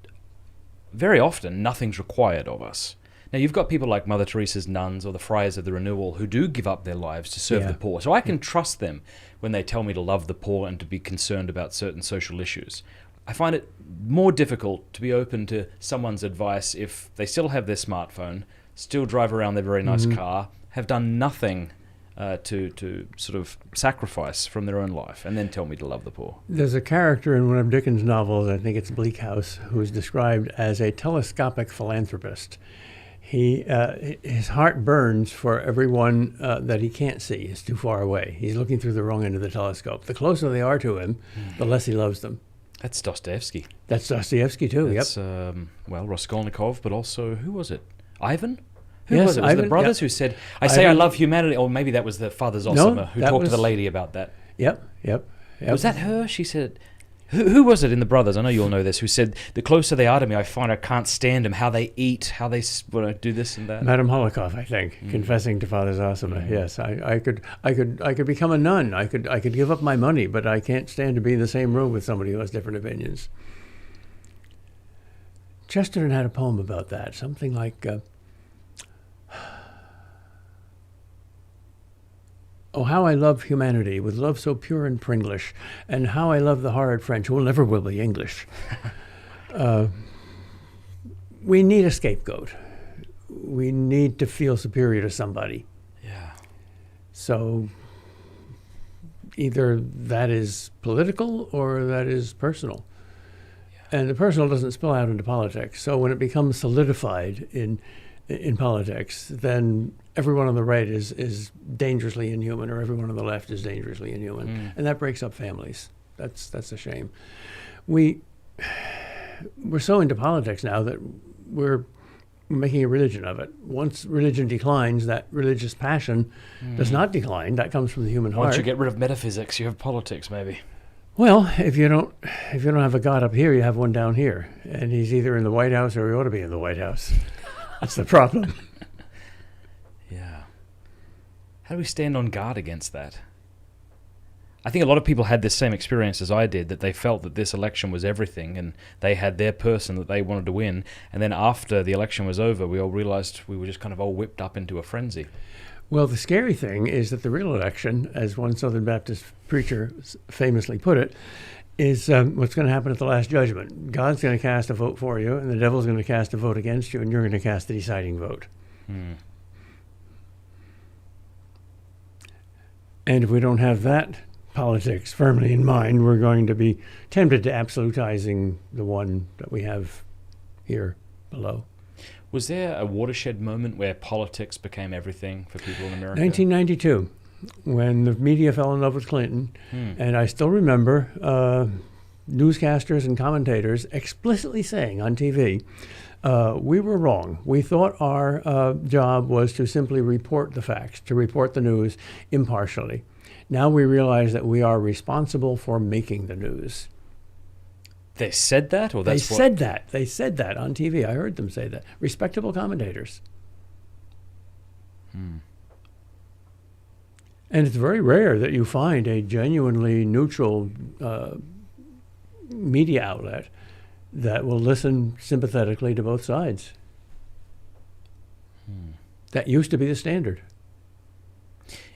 very often nothing's required of us. Now, you've got people like Mother Teresa's nuns or the Friars of the Renewal who do give up their lives to serve the poor. So I can trust them when they tell me to love the poor and to be concerned about certain social issues. I find it more difficult to be open to someone's advice if they still have their smartphone, still drive around their very nice car, have done nothing to sort of sacrifice from their own life, and then tell me to love the poor. There's a character in one of Dickens' novels, I think it's Bleak House, who is described as a telescopic philanthropist. His heart burns for everyone that he can't see. It's too far away. He's looking through the wrong end of the telescope. The closer they are to him, the less he loves them. That's Dostoevsky. That's Dostoevsky too, That's, Raskolnikov, but also, who was it? Ivan? Who was it? Was it the brothers who said, I love humanity? Or maybe that was the Father Zosima who talked to the lady about that. Yep. Was that her? She said, who was it in the brothers? I know you'll know this. Who said, the closer they are to me, I find I can't stand them. How they eat, how they do this and that. Madame Holocaust, I think, confessing to Father Zosima. Yes, I could become a nun. I could give up my money, but I can't stand to be in the same room with somebody who has different opinions. Chesterton had a poem about that, something like, oh, how I love humanity, with love so pure and Pringlish, and how I love the horrid French, who never will be English. We need a scapegoat. We need to feel superior to somebody. Yeah. So either that is political or that is personal. Yeah. And the personal doesn't spill out into politics. So when it becomes solidified in politics, then everyone on the right is dangerously inhuman, or everyone on the left is dangerously inhuman, and that breaks up families. That's a shame. We're so into politics now that we're making a religion of it. Once religion declines, that religious passion does not decline. That comes from the human heart. Once you get rid of metaphysics, you have politics, maybe. Well, if you don't have a God up here, you have one down here, and he's either in the White House or he ought to be in the White House. That's the problem. Yeah. How do we stand on guard against that? I think a lot of people had this same experience as I did, that they felt that this election was everything and they had their person that they wanted to win. And then after the election was over, we all realized we were just kind of all whipped up into a frenzy. Well, the scary thing is that the real election, as one Southern Baptist preacher famously put it, is what's going to happen at the Last Judgment. God's going to cast a vote for you, and the devil's going to cast a vote against you, and you're going to cast the deciding vote. And if we don't have that politics firmly in mind, we're going to be tempted to absolutizing the one that we have here below. Was there a watershed moment where politics became everything for people in America? 1992, when the media fell in love with Clinton. And I still remember newscasters and commentators explicitly saying on TV, we were wrong. We thought our job was to simply report the facts, to report the news impartially. Now we realize that we are responsible for making the news. They said that? Or that's They said that. They said that on TV. I heard them say that. Respectable commentators. And it's very rare that you find a genuinely neutral media outlet that will listen sympathetically to both sides. That used to be the standard.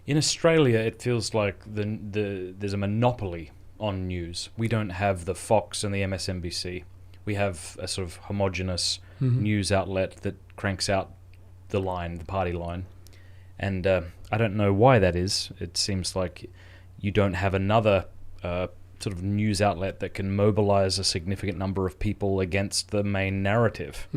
In Australia, it feels like there's a monopoly on news. We don't have the Fox and the MSNBC. We have a sort of homogenous news outlet that cranks out the party line. And I don't know why that is. It seems like you don't have another sort of news outlet that can mobilize a significant number of people against the main narrative.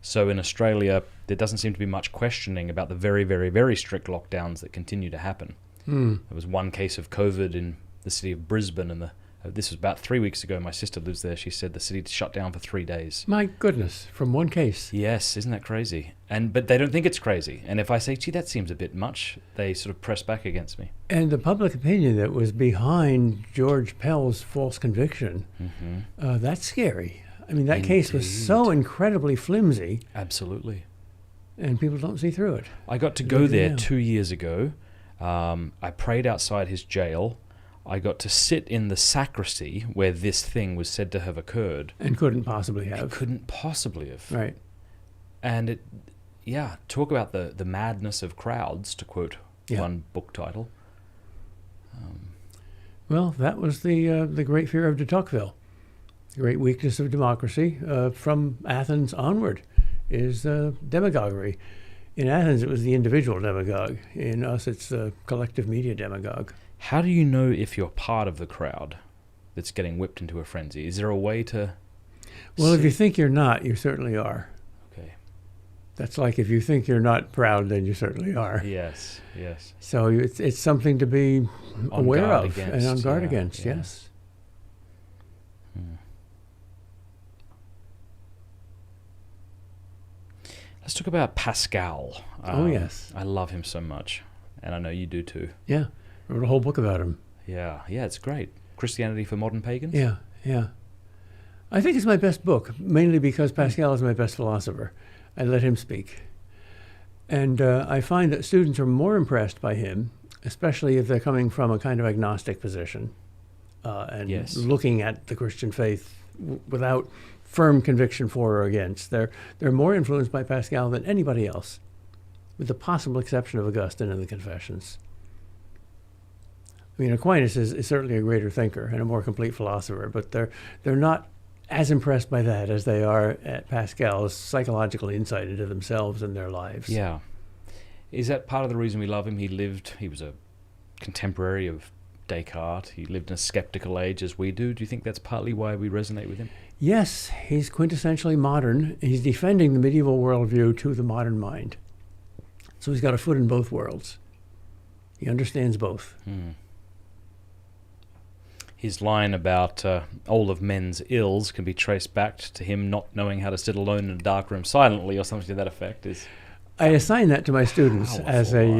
So in Australia, there doesn't seem to be much questioning about the very, very, very strict lockdowns that continue to happen. There was one case of COVID in the city of Brisbane, and this was about 3 weeks ago. My sister lives there. She said the city shut down for 3 days. My goodness, from one case. Yes, isn't that crazy? But they don't think it's crazy. And if I say, gee, that seems a bit much, they sort of press back against me. And the public opinion that was behind George Pell's false conviction, that's scary. I mean, that case was so incredibly flimsy. Absolutely. And people don't see through it. I got to go there 2 years ago. I prayed outside his jail. I got to sit in the sacristy where this thing was said to have occurred. And couldn't possibly have. It couldn't possibly have. Right. And talk about the madness of crowds, to quote one book title. Well, that was the great fear of de Tocqueville. The great weakness of democracy from Athens onward is demagoguery. In Athens, it was the individual demagogue. In us, it's the collective media demagogue. How do you know if you're part of the crowd that's getting whipped into a frenzy? Is there a way to... Well, if you think you're not, you certainly are. Okay. That's like if you think you're not proud, then you certainly are. Yes, yes. So it's something to be aware of against, and on guard against, yes. Let's talk about Pascal. Oh, yes. I love him so much, and I know you do too. Yeah, I wrote a whole book about him. Yeah, it's great. Christianity for Modern Pagans? Yeah. I think it's my best book, mainly because Pascal is my best philosopher. I let him speak. And I find that students are more impressed by him, especially if they're coming from a kind of agnostic position and looking at the Christian faith without firm conviction for or against. They're more influenced by Pascal than anybody else, with the possible exception of Augustine and the Confessions. I mean, Aquinas is certainly a greater thinker and a more complete philosopher, but they're not as impressed by that as they are at Pascal's psychological insight into themselves and their lives. Yeah. Is that part of the reason we love him? He was a contemporary of Descartes. He lived in a skeptical age as we do. Do you think that's partly why we resonate with him? Yes, he's quintessentially modern. He's defending the medieval worldview to the modern mind. So he's got a foot in both worlds. He understands both. His line about all of men's ills can be traced back to him not knowing how to sit alone in a dark room silently, or something to that effect. I assign that to my students as an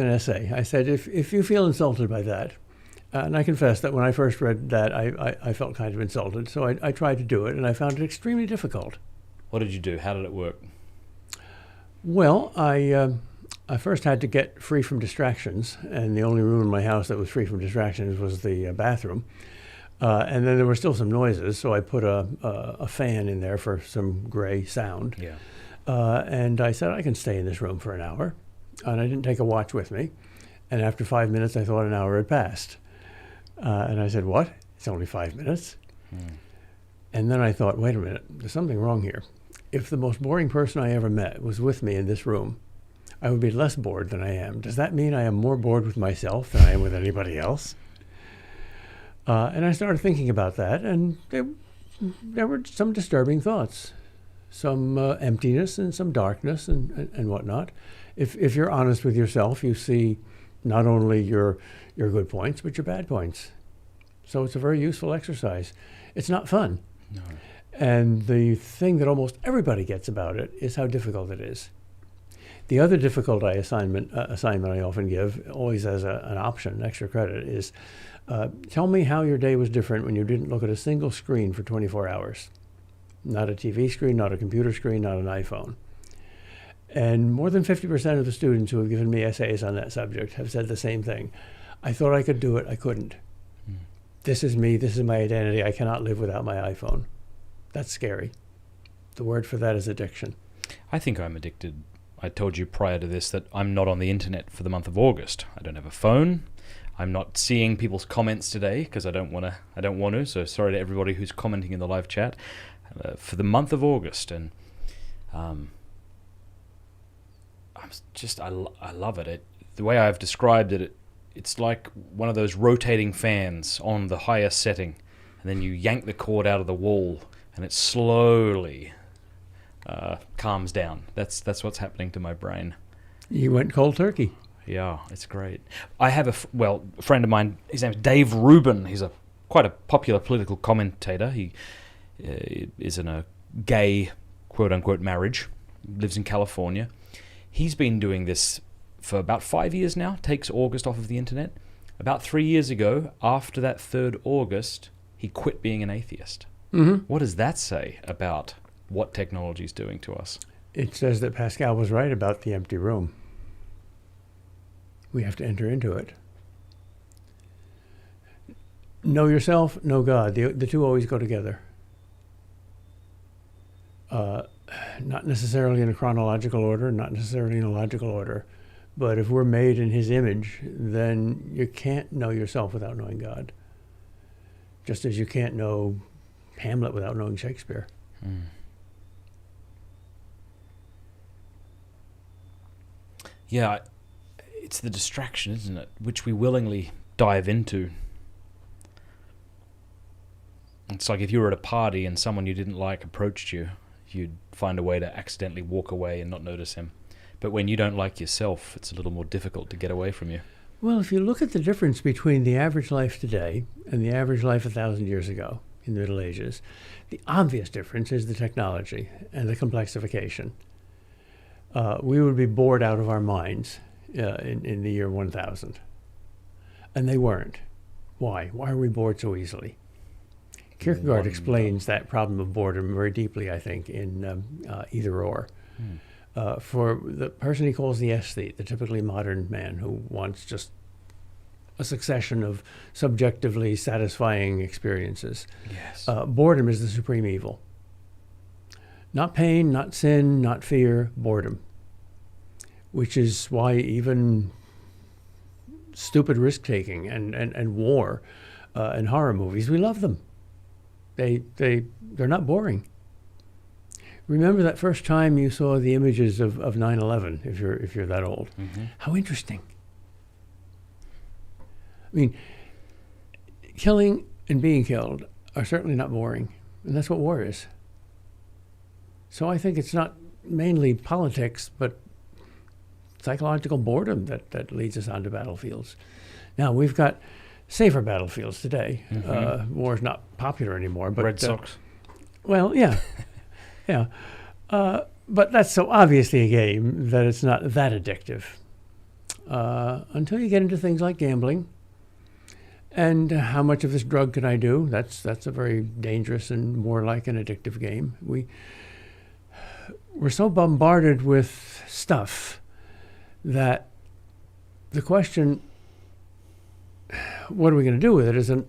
essay. I said, if you feel insulted by that, and I confess that when I first read that, I felt kind of insulted, so I tried to do it, and I found it extremely difficult. What did you do? How did it work? Well, I first had to get free from distractions, and the only room in my house that was free from distractions was the bathroom. And then there were still some noises, so I put a fan in there for some gray sound. Yeah. And I said, I can stay in this room for an hour. And I didn't take a watch with me. And after 5 minutes, I thought an hour had passed. And I said, what? It's only 5 minutes. And then I thought, wait a minute, there's something wrong here. If the most boring person I ever met was with me in this room, I would be less bored than I am. Does that mean I am more bored with myself than I am with anybody else? And I started thinking about that, and there were some disturbing thoughts, some emptiness and some darkness and whatnot. If you're honest with yourself, you see not only your good points, but your bad points. So it's a very useful exercise. It's not fun. No. And the thing that almost everybody gets about it is how difficult it is. The other difficult assignment I often give, always as an option, extra credit, is tell me how your day was different when you didn't look at a single screen for 24 hours. Not a TV screen, not a computer screen, not an iPhone. And more than 50% of the students who have given me essays on that subject have said the same thing. I thought I could do it, I couldn't. This is me, this is my identity, I cannot live without my iPhone. That's scary. The word for that is addiction. I think I'm addicted. I told you prior to this that I'm not on the internet for the month of August. I don't have a phone. I'm not seeing people's comments today because I don't want to. So sorry to everybody who's commenting in the live chat for the month of August. And I love it. The way I've described it, it's like one of those rotating fans on the highest setting, and then you yank the cord out of the wall, and it slowly calms down. That's what's happening to my brain. You went cold turkey. Yeah, it's great. I have a friend of mine. His name's Dave Rubin. He's quite a popular political commentator. He is in a gay quote unquote marriage. Lives in California. He's been doing this for about 5 years now. Takes August off of the internet. About 3 years ago, after that 3rd August, he quit being an atheist. Mm-hmm. What does that say about what technology is doing to us? It says that Pascal was right about the empty room. We have to enter into it. Know yourself, know God. The two always go together. Not necessarily in a chronological order, not necessarily in a logical order. But if we're made in his image, then you can't know yourself without knowing God. Just as you can't know Hamlet without knowing Shakespeare. Yeah, it's the distraction, isn't it? Which we willingly dive into. It's like if you were at a party and someone you didn't like approached you, you'd find a way to accidentally walk away and not notice him. But when you don't like yourself, it's a little more difficult to get away from you. Well, if you look at the difference between the average life today and the average life 1,000 years ago in the Middle Ages, the obvious difference is the technology and the complexification. We would be bored out of our minds in the year 1000. And they weren't. Why? Why are we bored so easily? Kierkegaard explains that problem of boredom very deeply, I think, in Either Or. For the person he calls the aesthete, the typically modern man who wants just a succession of subjectively satisfying experiences. Yes. Boredom is the supreme evil. Not pain, not sin, not fear, boredom. Which is why even stupid risk-taking and war and horror movies, we love them. They're not boring. Remember that first time you saw the images of 9/11, if you're that old. Mm-hmm. How interesting. I mean, killing and being killed are certainly not boring, and that's what war is. So I think it's not mainly politics, but psychological boredom that leads us onto battlefields. Now, we've got safer battlefields today. Mm-hmm. War's not popular anymore. But Red Sox. Well, yeah. Yeah. But that's so obviously a game that it's not that addictive. Until you get into things like gambling. And how much of this drug can I do? That's a very dangerous and more like an addictive game. We're so bombarded with stuff that the question, what are we going to do with it, is a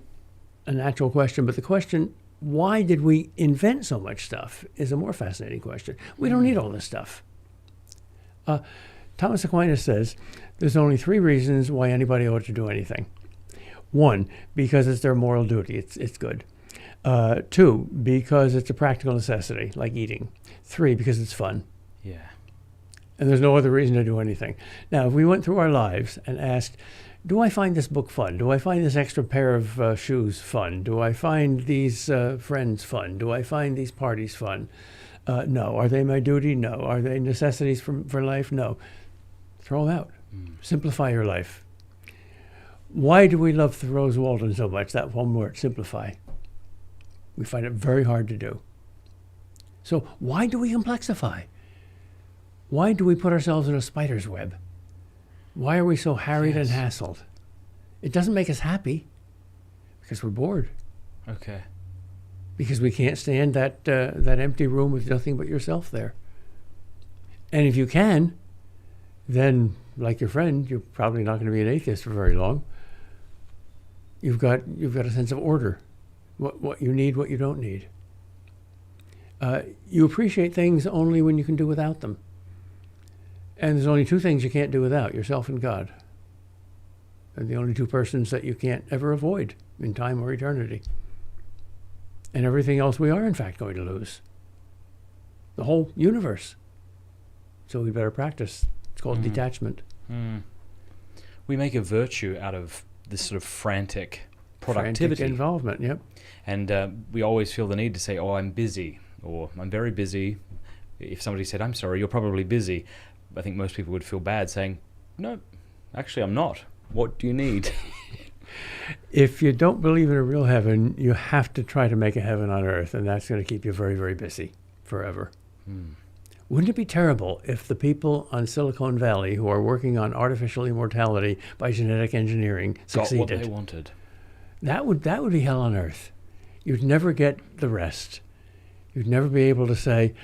natural question. But the question, why did we invent so much stuff, is a more fascinating question. We don't need all this stuff. Thomas Aquinas says there's only 3 reasons why anybody ought to do anything. 1, because it's their moral duty. It's good. 2, because it's a practical necessity, like eating. 3, because it's fun. Yeah. And there's no other reason to do anything. Now, if we went through our lives and asked, do I find this book fun? Do I find this extra pair of shoes fun? Do I find these friends fun? Do I find these parties fun? No. Are they my duty? No. Are they necessities for life? No. Throw them out. Simplify your life. Why do we love Thoreau's Walden so much? That one word, simplify. We find it very hard to do. So why do we complexify? Why do we put ourselves in a spider's web? Why are we so harried and hassled? It doesn't make us happy because we're bored. Okay. Because we can't stand that empty room with nothing but yourself there. And if you can, then, like your friend, you're probably not going to be an atheist for very long. You've got a sense of order, what you need, what you don't need. You appreciate things only when you can do without them. And there's only 2 things you can't do without, yourself and God. They're the only 2 persons that you can't ever avoid in time or eternity. And everything else we are, in fact, going to lose. The whole universe. So we better practice. It's called detachment. We make a virtue out of this sort of frantic productivity. Frantic involvement, yep. And we always feel the need to say, oh, I'm busy, or I'm very busy. If somebody said, I'm sorry, you're probably busy, I think most people would feel bad saying, no, actually I'm not. What do you need? If you don't believe in a real heaven, you have to try to make a heaven on earth, and that's going to keep you very, very busy forever. Wouldn't it be terrible if the people on Silicon Valley who are working on artificial immortality by genetic engineering succeeded? Got what they wanted. That would be hell on earth. You'd never get the rest. You'd never be able to say,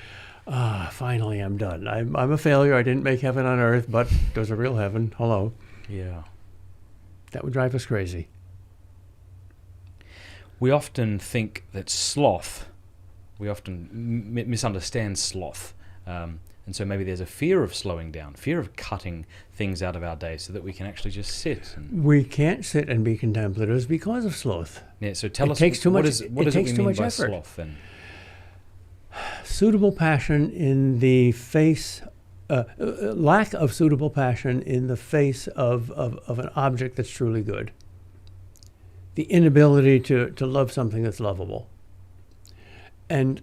finally I'm done. I'm a failure. I didn't make heaven on earth, but there's a real heaven. Hello. Yeah. That would drive us crazy. We often think that sloth, we often misunderstand sloth. And so maybe there's a fear of slowing down, fear of cutting things out of our day so that we can actually just sit. We can't sit and be contemplatives because of sloth. Yeah, so tell us, what does it mean by sloth then? Suitable passion in the face, lack of suitable passion in the face of an object that's truly good. The inability to love something that's lovable. And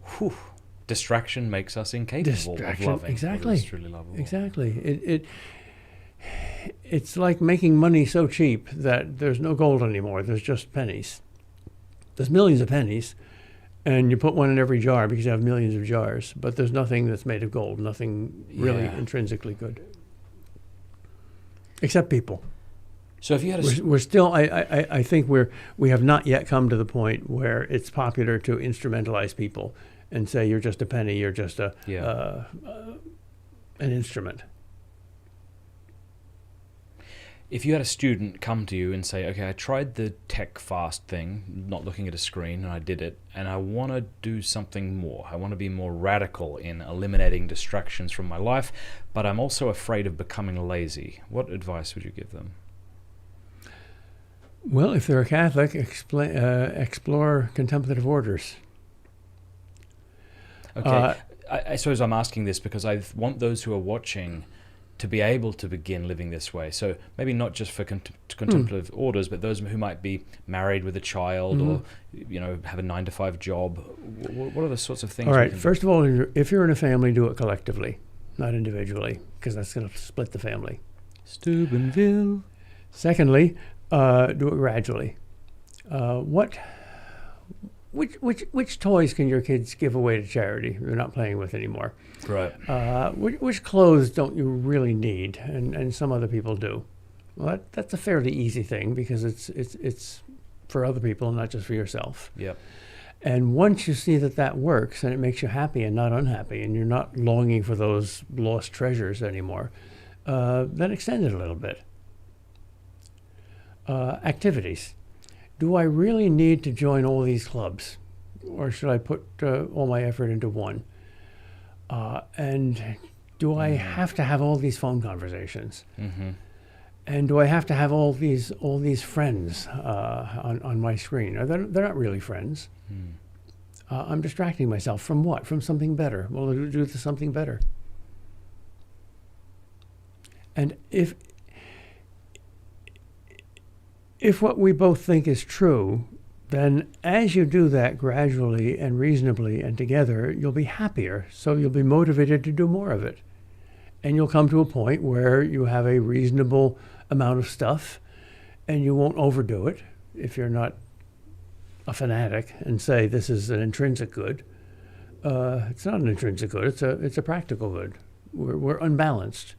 distraction makes us incapable of loving. Exactly. What is truly lovable. Exactly. It's like making money so cheap that there's no gold anymore. There's just pennies. There's millions of pennies, and you put one in every jar because you have millions of jars. But there's nothing that's made of gold. Nothing really intrinsically good, except people. So if you had we're still, I think we have not yet come to the point where it's popular to instrumentalize people and say you're just a penny, you're just an instrument. If you had a student come to you and say, okay, I tried the tech fast thing, not looking at a screen, and I did it, and I want to do something more. I want to be more radical in eliminating distractions from my life, but I'm also afraid of becoming lazy. What advice would you give them? Well, if they're a Catholic, explore contemplative orders. Okay, I suppose I'm asking this because I want those who are watching to be able to begin living this way. So maybe not just for contemplative orders, but those who might be married with a child or have a 9-to-5 job. What are the sorts of things? All right. First of all, if you're in a family, do it collectively, not individually, because that's going to split the family. Steubenville. Secondly, do it gradually. Which toys can your kids give away to charity they're not playing with anymore? Right. Which clothes don't you really need, and some other people do? Well, that's a fairly easy thing because it's for other people, not just for yourself. Yep. And once you see that works and it makes you happy and not unhappy, and you're not longing for those lost treasures anymore, then extend it a little bit. Activities. Do I really need to join all these clubs, or should I put all my effort into one? And do I have to have all these phone conversations? Mm-hmm. And do I have to have all these friends on my screen? They're not really friends. I'm distracting myself from what? From something better. Well, do something better. And if what we both think is true, then as you do that gradually and reasonably and together, you'll be happier. So you'll be motivated to do more of it. And you'll come to a point where you have a reasonable amount of stuff and you won't overdo it if you're not a fanatic and say this is an intrinsic good. It's not an intrinsic good, it's a practical good. We're unbalanced.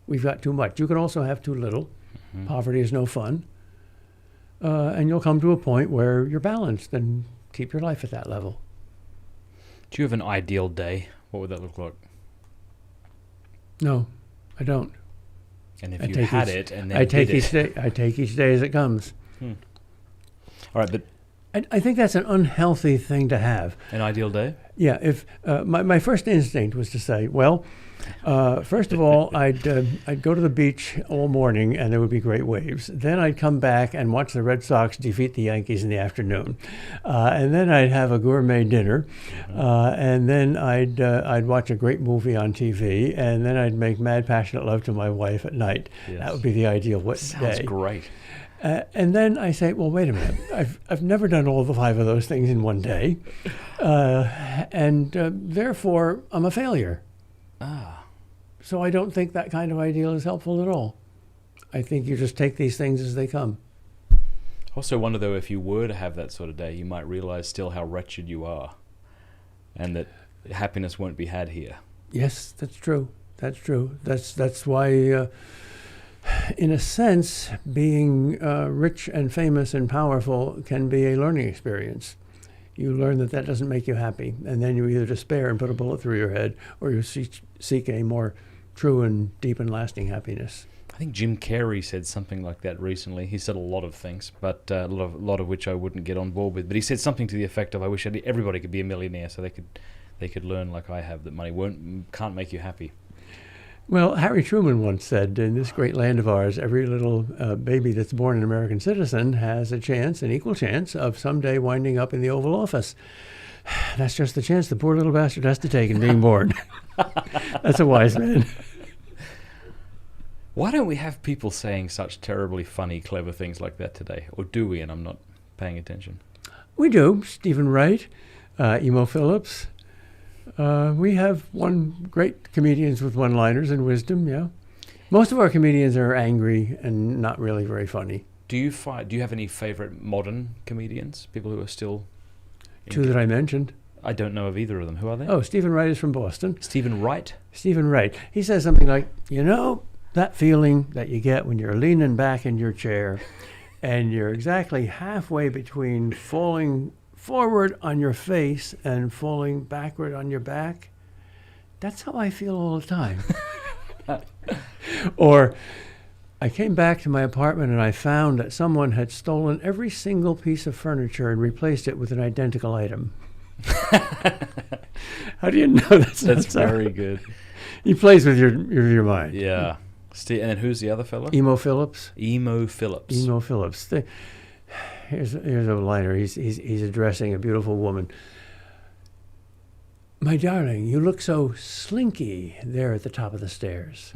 We've got too much. You can also have too little. Poverty is no fun. And you'll come to a point where you're balanced and keep your life at that level. Do you have an ideal day? What would that look like? No, I don't. And if you had it and then I take each day as it comes. All right, but I think that's an unhealthy thing to have. An ideal day? Yeah. If my first instinct was to say, well, first of all, I'd go to the beach all morning and there would be great waves. Then I'd come back and watch the Red Sox defeat the Yankees in the afternoon, and then I'd have a gourmet dinner, and then I'd watch a great movie on TV, and then I'd make mad, passionate love to my wife at night. Yes. That would be the ideal day. Sounds great. And then I say, well, wait a minute. I've never done all the 5 of those things in one day, and therefore I'm a failure. So I don't think that kind of ideal is helpful at all. I think you just take these things as they come. I also wonder, though, if you were to have that sort of day, you might realize still how wretched you are and that happiness won't be had here. Yes, that's true. That's true. That's why, in a sense, being rich and famous and powerful can be a learning experience. You learn that doesn't make you happy, and then you either despair and put a bullet through your head, or you seek a more true and deep and lasting happiness. I think Jim Carrey said something like that recently. He said a lot of things, but a lot of which I wouldn't get on board with. But he said something to the effect of, "I wish everybody could be a millionaire, so they could learn like I have that money can't make you happy." Well, Harry Truman once said, in this great land of ours, every little baby that's born an American citizen has a chance, an equal chance, of someday winding up in the Oval Office. That's just the chance the poor little bastard has to take in being born. That's a wise man. Why don't we have people saying such terribly funny, clever things like that today? Or do we, and I'm not paying attention? We do. Stephen Wright, Emo Phillips. We have great comedians with one-liners and wisdom, yeah. Most of our comedians are angry and not really very funny. Do you have any favorite modern comedians? People who are still... 2 that I mentioned. I don't know of either of them. Who are they? Oh, Stephen Wright is from Boston. Stephen Wright? Stephen Wright. He says something like, that feeling that you get when you're leaning back in your chair and you're exactly halfway between falling forward on your face and falling backward on your back. That's how I feel all the time. Or I came back to my apartment and I found that someone had stolen every single piece of furniture and replaced it with an identical item. How do you know that's very good? He plays with your mind. Yeah. And then who's the other fellow? Emo Phillips. Emo Phillips. Here's a liner. He's addressing a beautiful woman. My darling, you look so slinky there at the top of the stairs.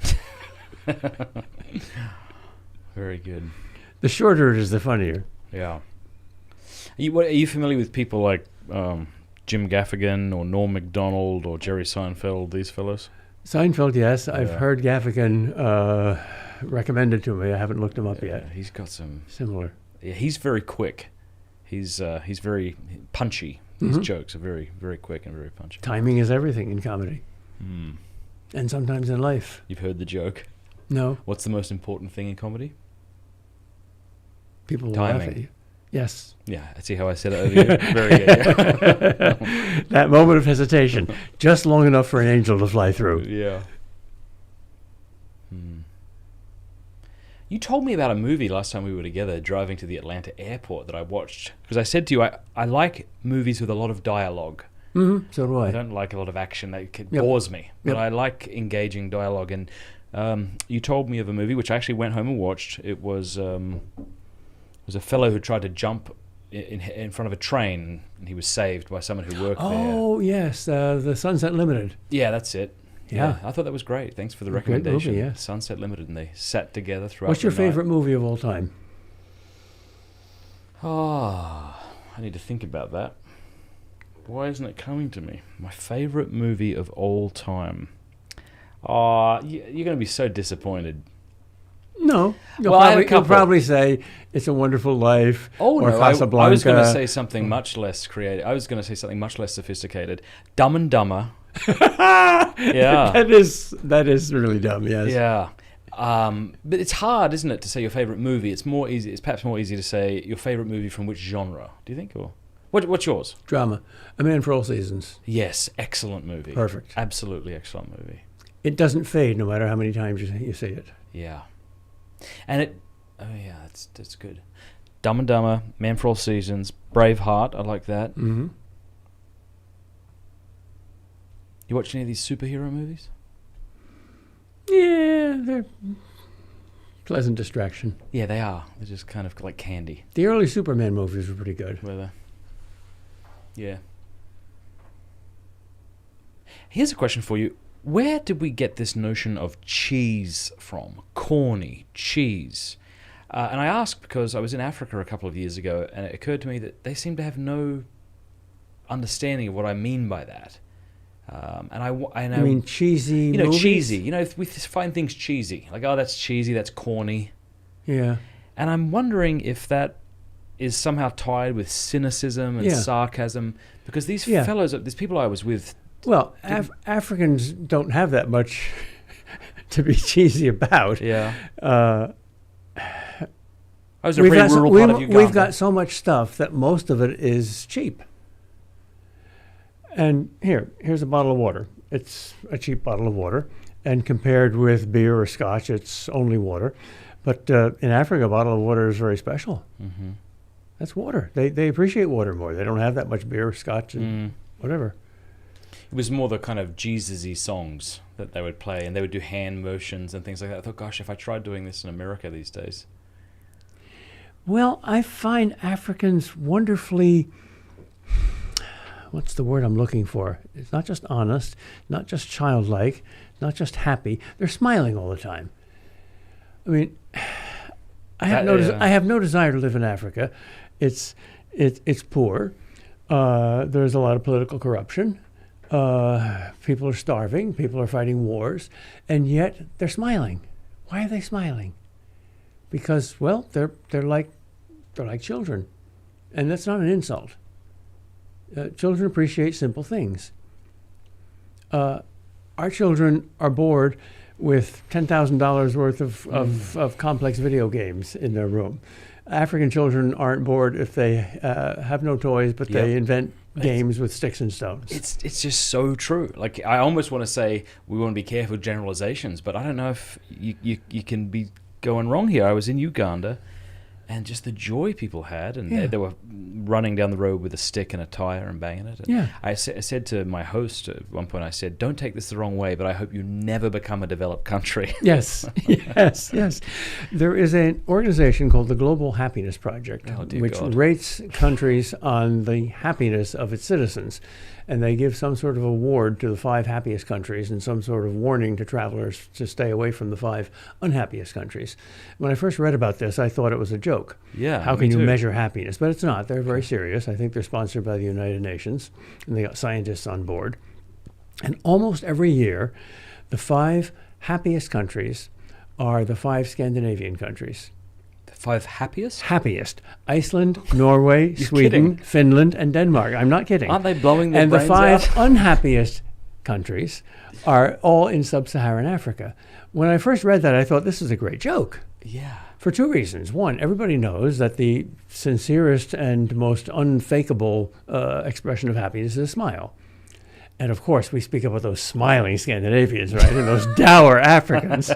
Very good. The shorter it is, the funnier. Yeah. Are you familiar with people like Jim Gaffigan or Norm Macdonald or Jerry Seinfeld, these fellows? Seinfeld, yes. I've heard Gaffigan recommended to me. I haven't looked him up yet. He's got some... Similar. Yeah, he's very quick. He's very punchy. His jokes are very, very quick and very punchy. Timing is everything in comedy. And sometimes in life. You've heard the joke? No. What's the most important thing in comedy? People will laugh at you. Yes. Yeah, I see how I said it over here. Very good. That moment of hesitation, just long enough for an angel to fly through. Yeah. You told me about a movie last time we were together, driving to the Atlanta airport, that I watched. Because I said to you, I like movies with a lot of dialogue. So do I. I don't like a lot of action. That bores me. But I like engaging dialogue. And You told me of a movie which I actually went home and watched. It was a fellow who tried to jump in front of a train, and he was saved by someone who worked there. Oh, yes, the Sunset Limited. Yeah, that's it. Yeah. I thought that was great. Thanks for the Great recommendation. movie, yeah. Sunset Limited, and they sat together throughout What's your the night. favorite movie of all time? Oh, I need to think about that. Why isn't it coming to me? My favorite movie of all time. Oh, you're going to be so disappointed. No. You'll probably say It's a Wonderful Life or no, Casablanca. I was going to say something much less creative. I was going to say something much less sophisticated. Dumb and Dumber. Yeah. That is really dumb, yes. Yeah. But it's hard, isn't it, to say your favorite movie? It's perhaps more easy to say your favorite movie from which genre, do you think? Or what's yours? Drama. A Man for All Seasons. Yes, excellent movie. Perfect. Absolutely excellent movie. It doesn't fade no matter how many times you see it. Yeah. And that's good. Dumb and Dumber, Man for All Seasons, Braveheart, I like that. Mm-hmm. You watch any of these superhero movies? Yeah, they're pleasant distraction. Yeah, they are. They're just kind of like candy. The early Superman movies were pretty good. Were they? Yeah. Here's a question for you. Where did we get this notion of cheese from? Corny, cheese. And I ask because I was in Africa a couple of years ago, and it occurred to me that they seem to have no understanding of what I mean by that. I mean cheesy movies? Cheesy. We find things cheesy. Like, oh, that's cheesy, that's corny. Yeah. And I'm wondering if that is somehow tied with cynicism and sarcasm. Because these fellows, these people I was with... Well, Africans don't have that much to be cheesy about. Yeah. I was in a pretty rural part of Uganda. We've got so much stuff that most of it is cheap. And here's a bottle of water. It's a cheap bottle of water. And compared with beer or scotch, it's only water. But in Africa, a bottle of water is very special. Mm-hmm. That's water. They appreciate water more. They don't have that much beer or scotch and whatever. It was more the kind of Jesus-y songs that they would play, and they would do hand motions and things like that. I thought, gosh, if I tried doing this in America these days. Well, I find Africans wonderfully... What's the word I'm looking for? It's not just honest, not just childlike, not just happy. They're smiling all the time. I mean, I have no desire to live in Africa. It's poor. There's a lot of political corruption. People are starving. People are fighting wars, and yet they're smiling. Why are they smiling? Because, well, they're like children, and that's not an insult. Children appreciate simple things. Our children are bored with $10,000 worth of complex video games in their room. African children aren't bored if they have no toys, but they invent games with sticks and stones. It's just so true. Like, I almost want to say we want to be careful with generalizations, but I don't know if you can be going wrong here. I was in Uganda, and just the joy people had, and they were running down the road with a stick and a tire and banging it. And I said to my host at one point, I said, don't take this the wrong way, but I hope you never become a developed country. Yes. There is an organization called the Global Happiness Project, which rates countries on the happiness of its citizens. And they give some sort of award to the 5 happiest countries and some sort of warning to travelers to stay away from the 5 unhappiest countries. When I first read about this, I thought it was a joke. Yeah, how can you measure happiness? But it's not. They're very serious. I think they're sponsored by the United Nations, and they got scientists on board. And almost every year, the 5 happiest countries are the 5 Scandinavian countries. 5 happiest? Happiest. Iceland, Norway, Sweden, Finland, and Denmark. I'm not kidding. Aren't they blowing their brains out? And the 5 out? unhappiest countries are all in sub-Saharan Africa. When I first read that, I thought, this is a great joke. Yeah. For 2 reasons. One, everybody knows that the sincerest and most unfakeable expression of happiness is a smile. And of course, we speak about those smiling Scandinavians, right? And those dour Africans.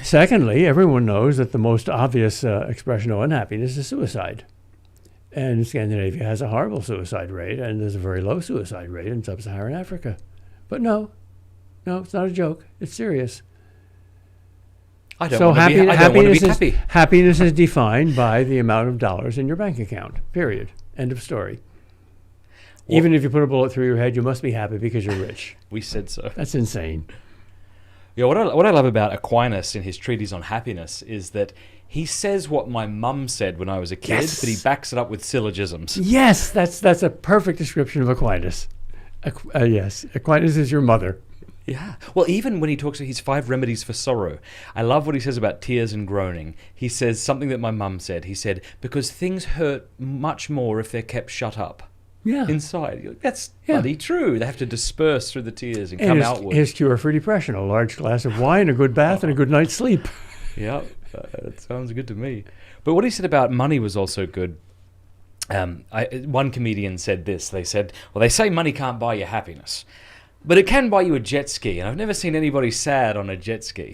Secondly, everyone knows that the most obvious expression of unhappiness is suicide. And Scandinavia has a horrible suicide rate, and there's a very low suicide rate in sub-Saharan Africa. But no, it's not a joke. It's serious. I don't So want to be happy. Happiness is defined by the amount of dollars in your bank account, period. End of story. Well, even if you put a bullet through your head, you must be happy because you're rich. We said so. That's insane. Yeah, what I love about Aquinas in his treatise on happiness is that he says what my mum said when I was a kid, but he backs it up with syllogisms. Yes, that's a perfect description of Aquinas. Yes, Aquinas is your mother. Yeah. Well, even when he talks about his 5 remedies for sorrow, I love what he says about tears and groaning. He says something that my mum said. He said, because things hurt much more if they're kept shut up. Yeah. Inside. That's bloody true. They have to disperse through the tears and come outward. His cure for depression, a large glass of wine, a good bath, and a good night's sleep. Yeah, that sounds good to me. But what he said about money was also good. One comedian said this. They said, well, they say money can't buy you happiness, but it can buy you a jet ski. And I've never seen anybody sad on a jet ski.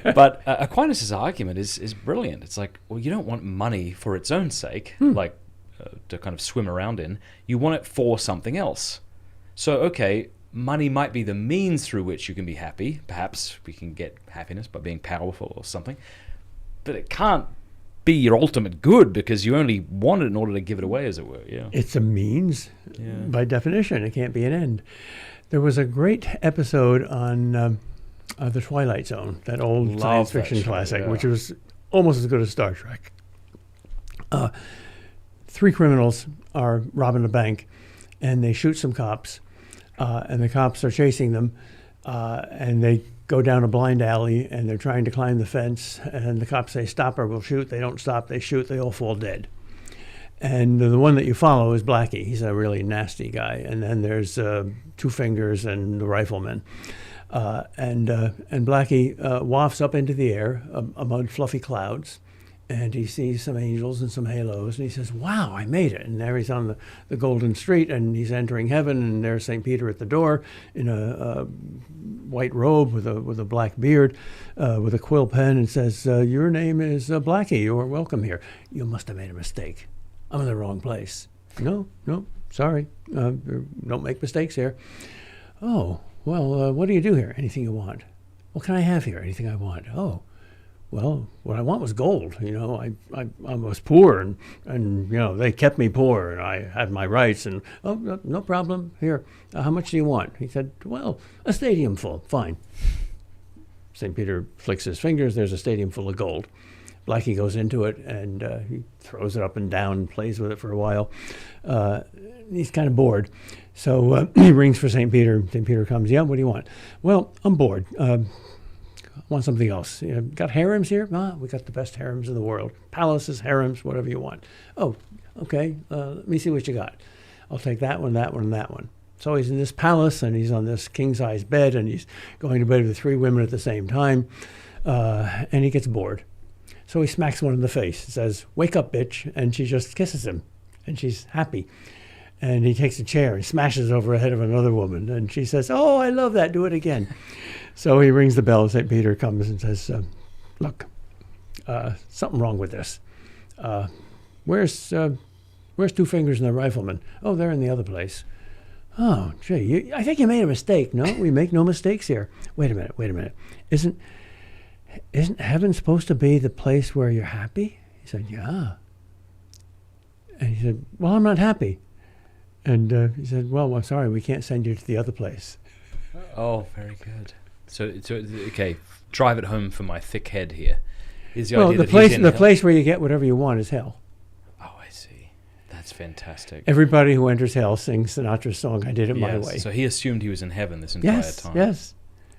But Aquinas' argument is brilliant. It's like, well, you don't want money for its own sake, like to kind of swim around in. You want it for something else. So, okay, money might be the means through which you can be happy. Perhaps we can get happiness by being powerful or something. But it can't be your ultimate good because you only want it in order to give it away, as it were. Yeah, it's a means by definition. It can't be an end. There was a great episode on the Twilight Zone, that old science fiction classic, which was almost as good as Star Trek. 3 criminals are robbing a bank, and they shoot some cops, and the cops are chasing them, and they go down a blind alley, and they're trying to climb the fence, and the cops say, stop or we'll shoot. They don't stop. They shoot. They all fall dead. And the one that you follow is Blackie. He's a really nasty guy. And then there's Two Fingers and the Rifleman. And Blackie wafts up into the air among fluffy clouds, and he sees some angels and some halos, and he says, wow, I made it. And there he's on the golden street, and he's entering heaven, and there's St. Peter at the door in a white robe with a black beard, with a quill pen, and says, your name is Blackie. You're welcome here. You must have made a mistake. I'm in the wrong place. No, sorry. Don't make mistakes here. Oh, well, what do you do here? Anything you want. What can I have here? Anything I want. Oh, well, what I want was gold. You know, I was poor, and you know, they kept me poor, and I had my rights, and no problem. Here, how much do you want? He said, well, a stadium full. Fine. St. Peter flicks his fingers. There's a stadium full of gold. Blackie goes into it, and he throws it up and down and plays with it for a while. He's kind of bored. So he rings for St. Peter. St. Peter comes. Yeah, what do you want? Well, I'm bored. I want something else. You know, got harems here? We got the best harems in the world. Palaces, harems, whatever you want. Oh, okay. Let me see what you got. I'll take that one, that one, and that one. So he's in this palace, and he's on this king-size bed, and he's going to bed with 3 women at the same time, and he gets bored. So he smacks one in the face and says, wake up, bitch. And she just kisses him, and she's happy. And he takes a chair and smashes over the head of another woman. And she says, oh, I love that. Do it again. So he rings the bell. St. Peter comes and says, look, something wrong with this. Where's Two Fingers and the Rifleman? Oh, they're in the other place. Oh, gee, I think you made a mistake. No, we make no mistakes here. Wait a minute. Isn't heaven supposed to be the place where you're happy? He said, yeah. And he said, well, I'm not happy. And he said, well, I'm sorry, we can't send you to the other place. Oh, very good. So okay, drive it home for my thick head here. Is the idea the place where you get whatever you want is hell. Oh, I see. That's fantastic. Everybody who enters hell sings Sinatra's song, I Did It My Way. So he assumed he was in heaven this entire time. Yes.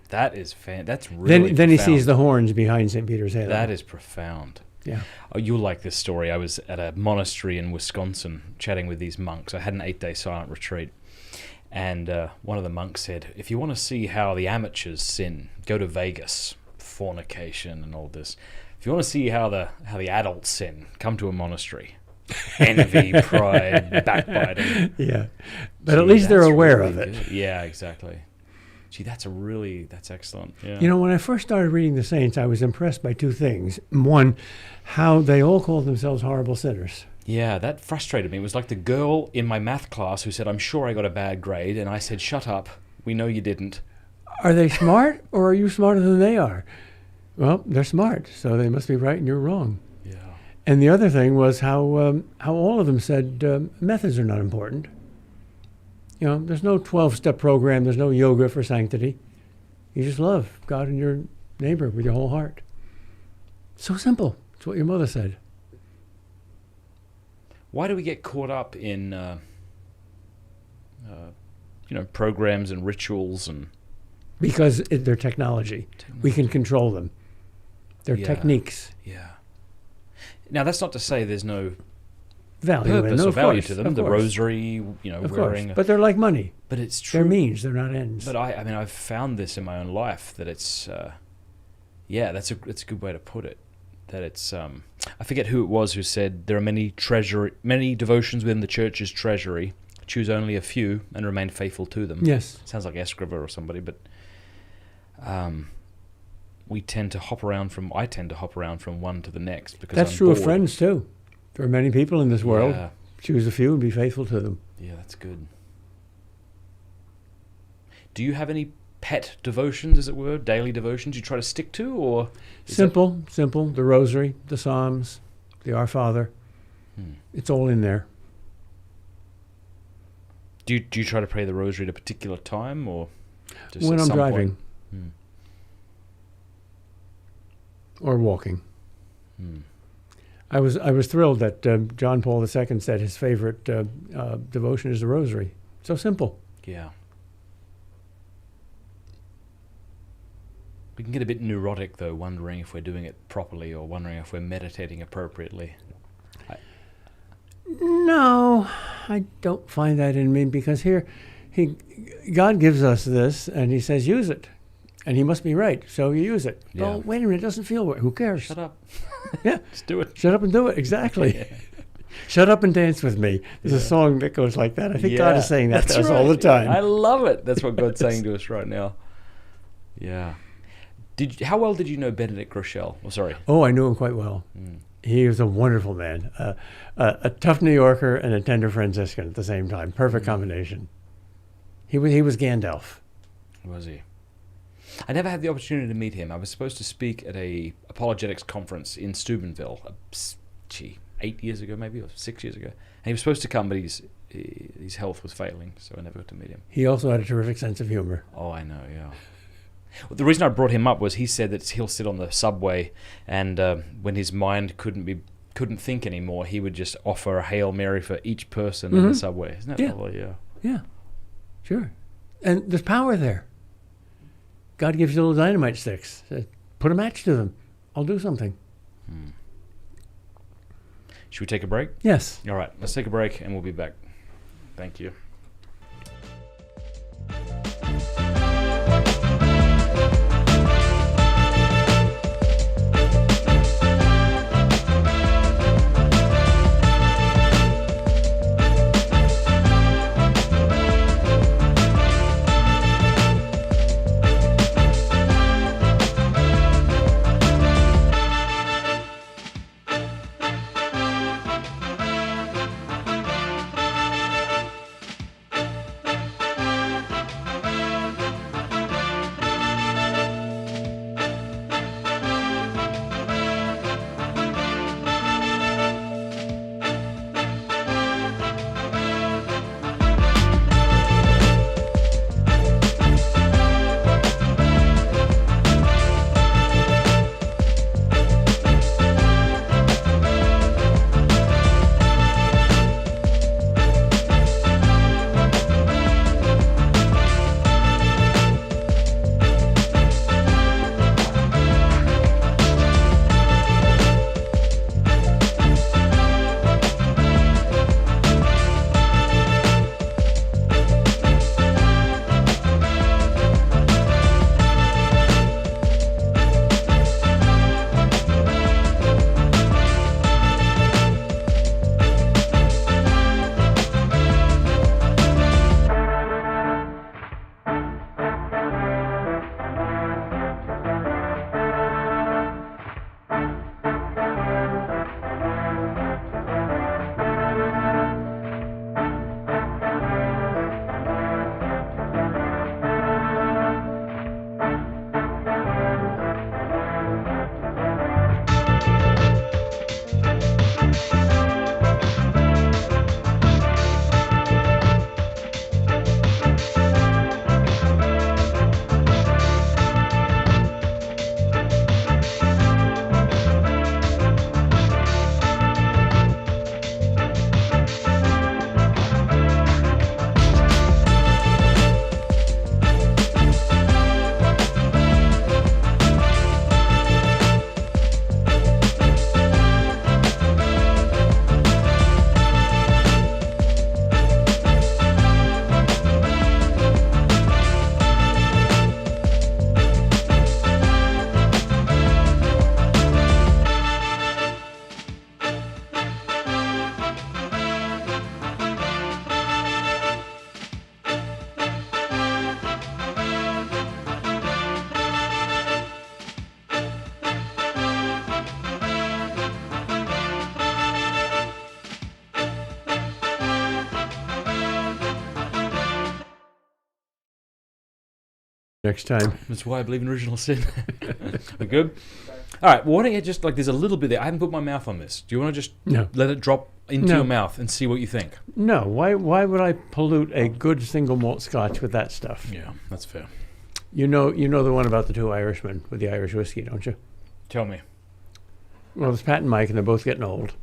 That is that's really Then he sees the horns behind St. Peter's head. That is profound. Yeah. Oh, you'll like this story. I was at a monastery in Wisconsin chatting with these monks. I had an 8-day silent retreat. And one of the monks said, if you want to see how the amateurs sin, go to Vegas, fornication and all this. If you want to see how the adults sin, come to a monastery. Envy, pride, backbiting. Yeah. But at least they're aware of it. Good. Yeah, exactly. Gee, that's excellent. Yeah. You know, when I first started reading the Saints, I was impressed by 2 things. One, how they all called themselves horrible sinners. Yeah, that frustrated me. It was like the girl in my math class who said, I'm sure I got a bad grade, and I said, shut up. We know you didn't. Are they smart, or are you smarter than they are? Well, they're smart, so they must be right and you're wrong. Yeah. And the other thing was how all of them said methods are not important. You know, there's no 12-step program. There's no yoga for sanctity. You just love God and your neighbor with your whole heart. So simple. It's what your mother said. Why do we get caught up in, programs and rituals and... Because they're technology. We can control them. They're techniques. Yeah. Now, that's not to say there's no value purpose or value to them. The rosary, of wearing... course. But they're like money. But it's true. They're means, they're not ends. But I've found this in my own life, that it's... that's a good way to put it. That it's... I forget who it was who said, there are many devotions within the church's treasury. Choose only a few and remain faithful to them. Yes. Sounds like Escriver or somebody, but... I tend to hop around from one to the next because that's I'm true bored. of friends too. There are many people in this world. Yeah. Choose a few and be faithful to them. Yeah, that's good. Do you have any pet devotions, as it were, daily devotions you try to stick to, or simple? The Rosary, the Psalms, the Our Father. It's all in there. Do you try to pray the Rosary at a particular time, or just when at I'm some driving? point? Or walking. I was thrilled that John Paul II said his favorite devotion is the Rosary. So simple. Yeah. We can get a bit neurotic, though, wondering if we're doing it properly or wondering if we're meditating appropriately. No, I don't find that in me, because God gives us this and he says use it. And he must be right, so you use it. Yeah. Oh, wait a minute, it doesn't feel right. Who cares? Shut up. Yeah. Just do it. Shut up and do it, exactly. Yeah. Shut up and dance with me. There's a song that goes like that. I think God is saying that to us right. all the time. I love it. That's what God's saying to us right now. Yeah. How well did you know Benedict Rochelle? Oh, sorry. Oh, I knew him quite well. He was a wonderful man. A tough New Yorker and a tender Franciscan at the same time. Perfect combination. He was Gandalf. Was he? I never had the opportunity to meet him. I was supposed to speak at a apologetics conference in Steubenville, 8 years ago maybe, or 6 years ago. And he was supposed to come, but his health was failing, so I never got to meet him. He also had a terrific sense of humor. Oh, I know, yeah. Well, the reason I brought him up was he said that he'll sit on the subway, and when his mind couldn't think anymore, he would just offer a Hail Mary for each person in the subway. Isn't that lovely? Yeah. Yeah, sure. And there's power there. God gives you little dynamite sticks. Put a match to them. I'll do something. Should we take a break? Yes. All right, let's take a break and we'll be back. Thank you. next time. That's why I believe in original sin. We're good? All right, well, why don't you just, like, there's a little bit there. I haven't put my mouth on this. Do you want to just let it drop into your mouth and see what you think? No, why would I pollute a good single malt scotch with that stuff? Yeah, that's fair. You know the one about the two Irishmen with the Irish whiskey, don't you? Tell me. Well, it's Pat and Mike, and they're both getting old.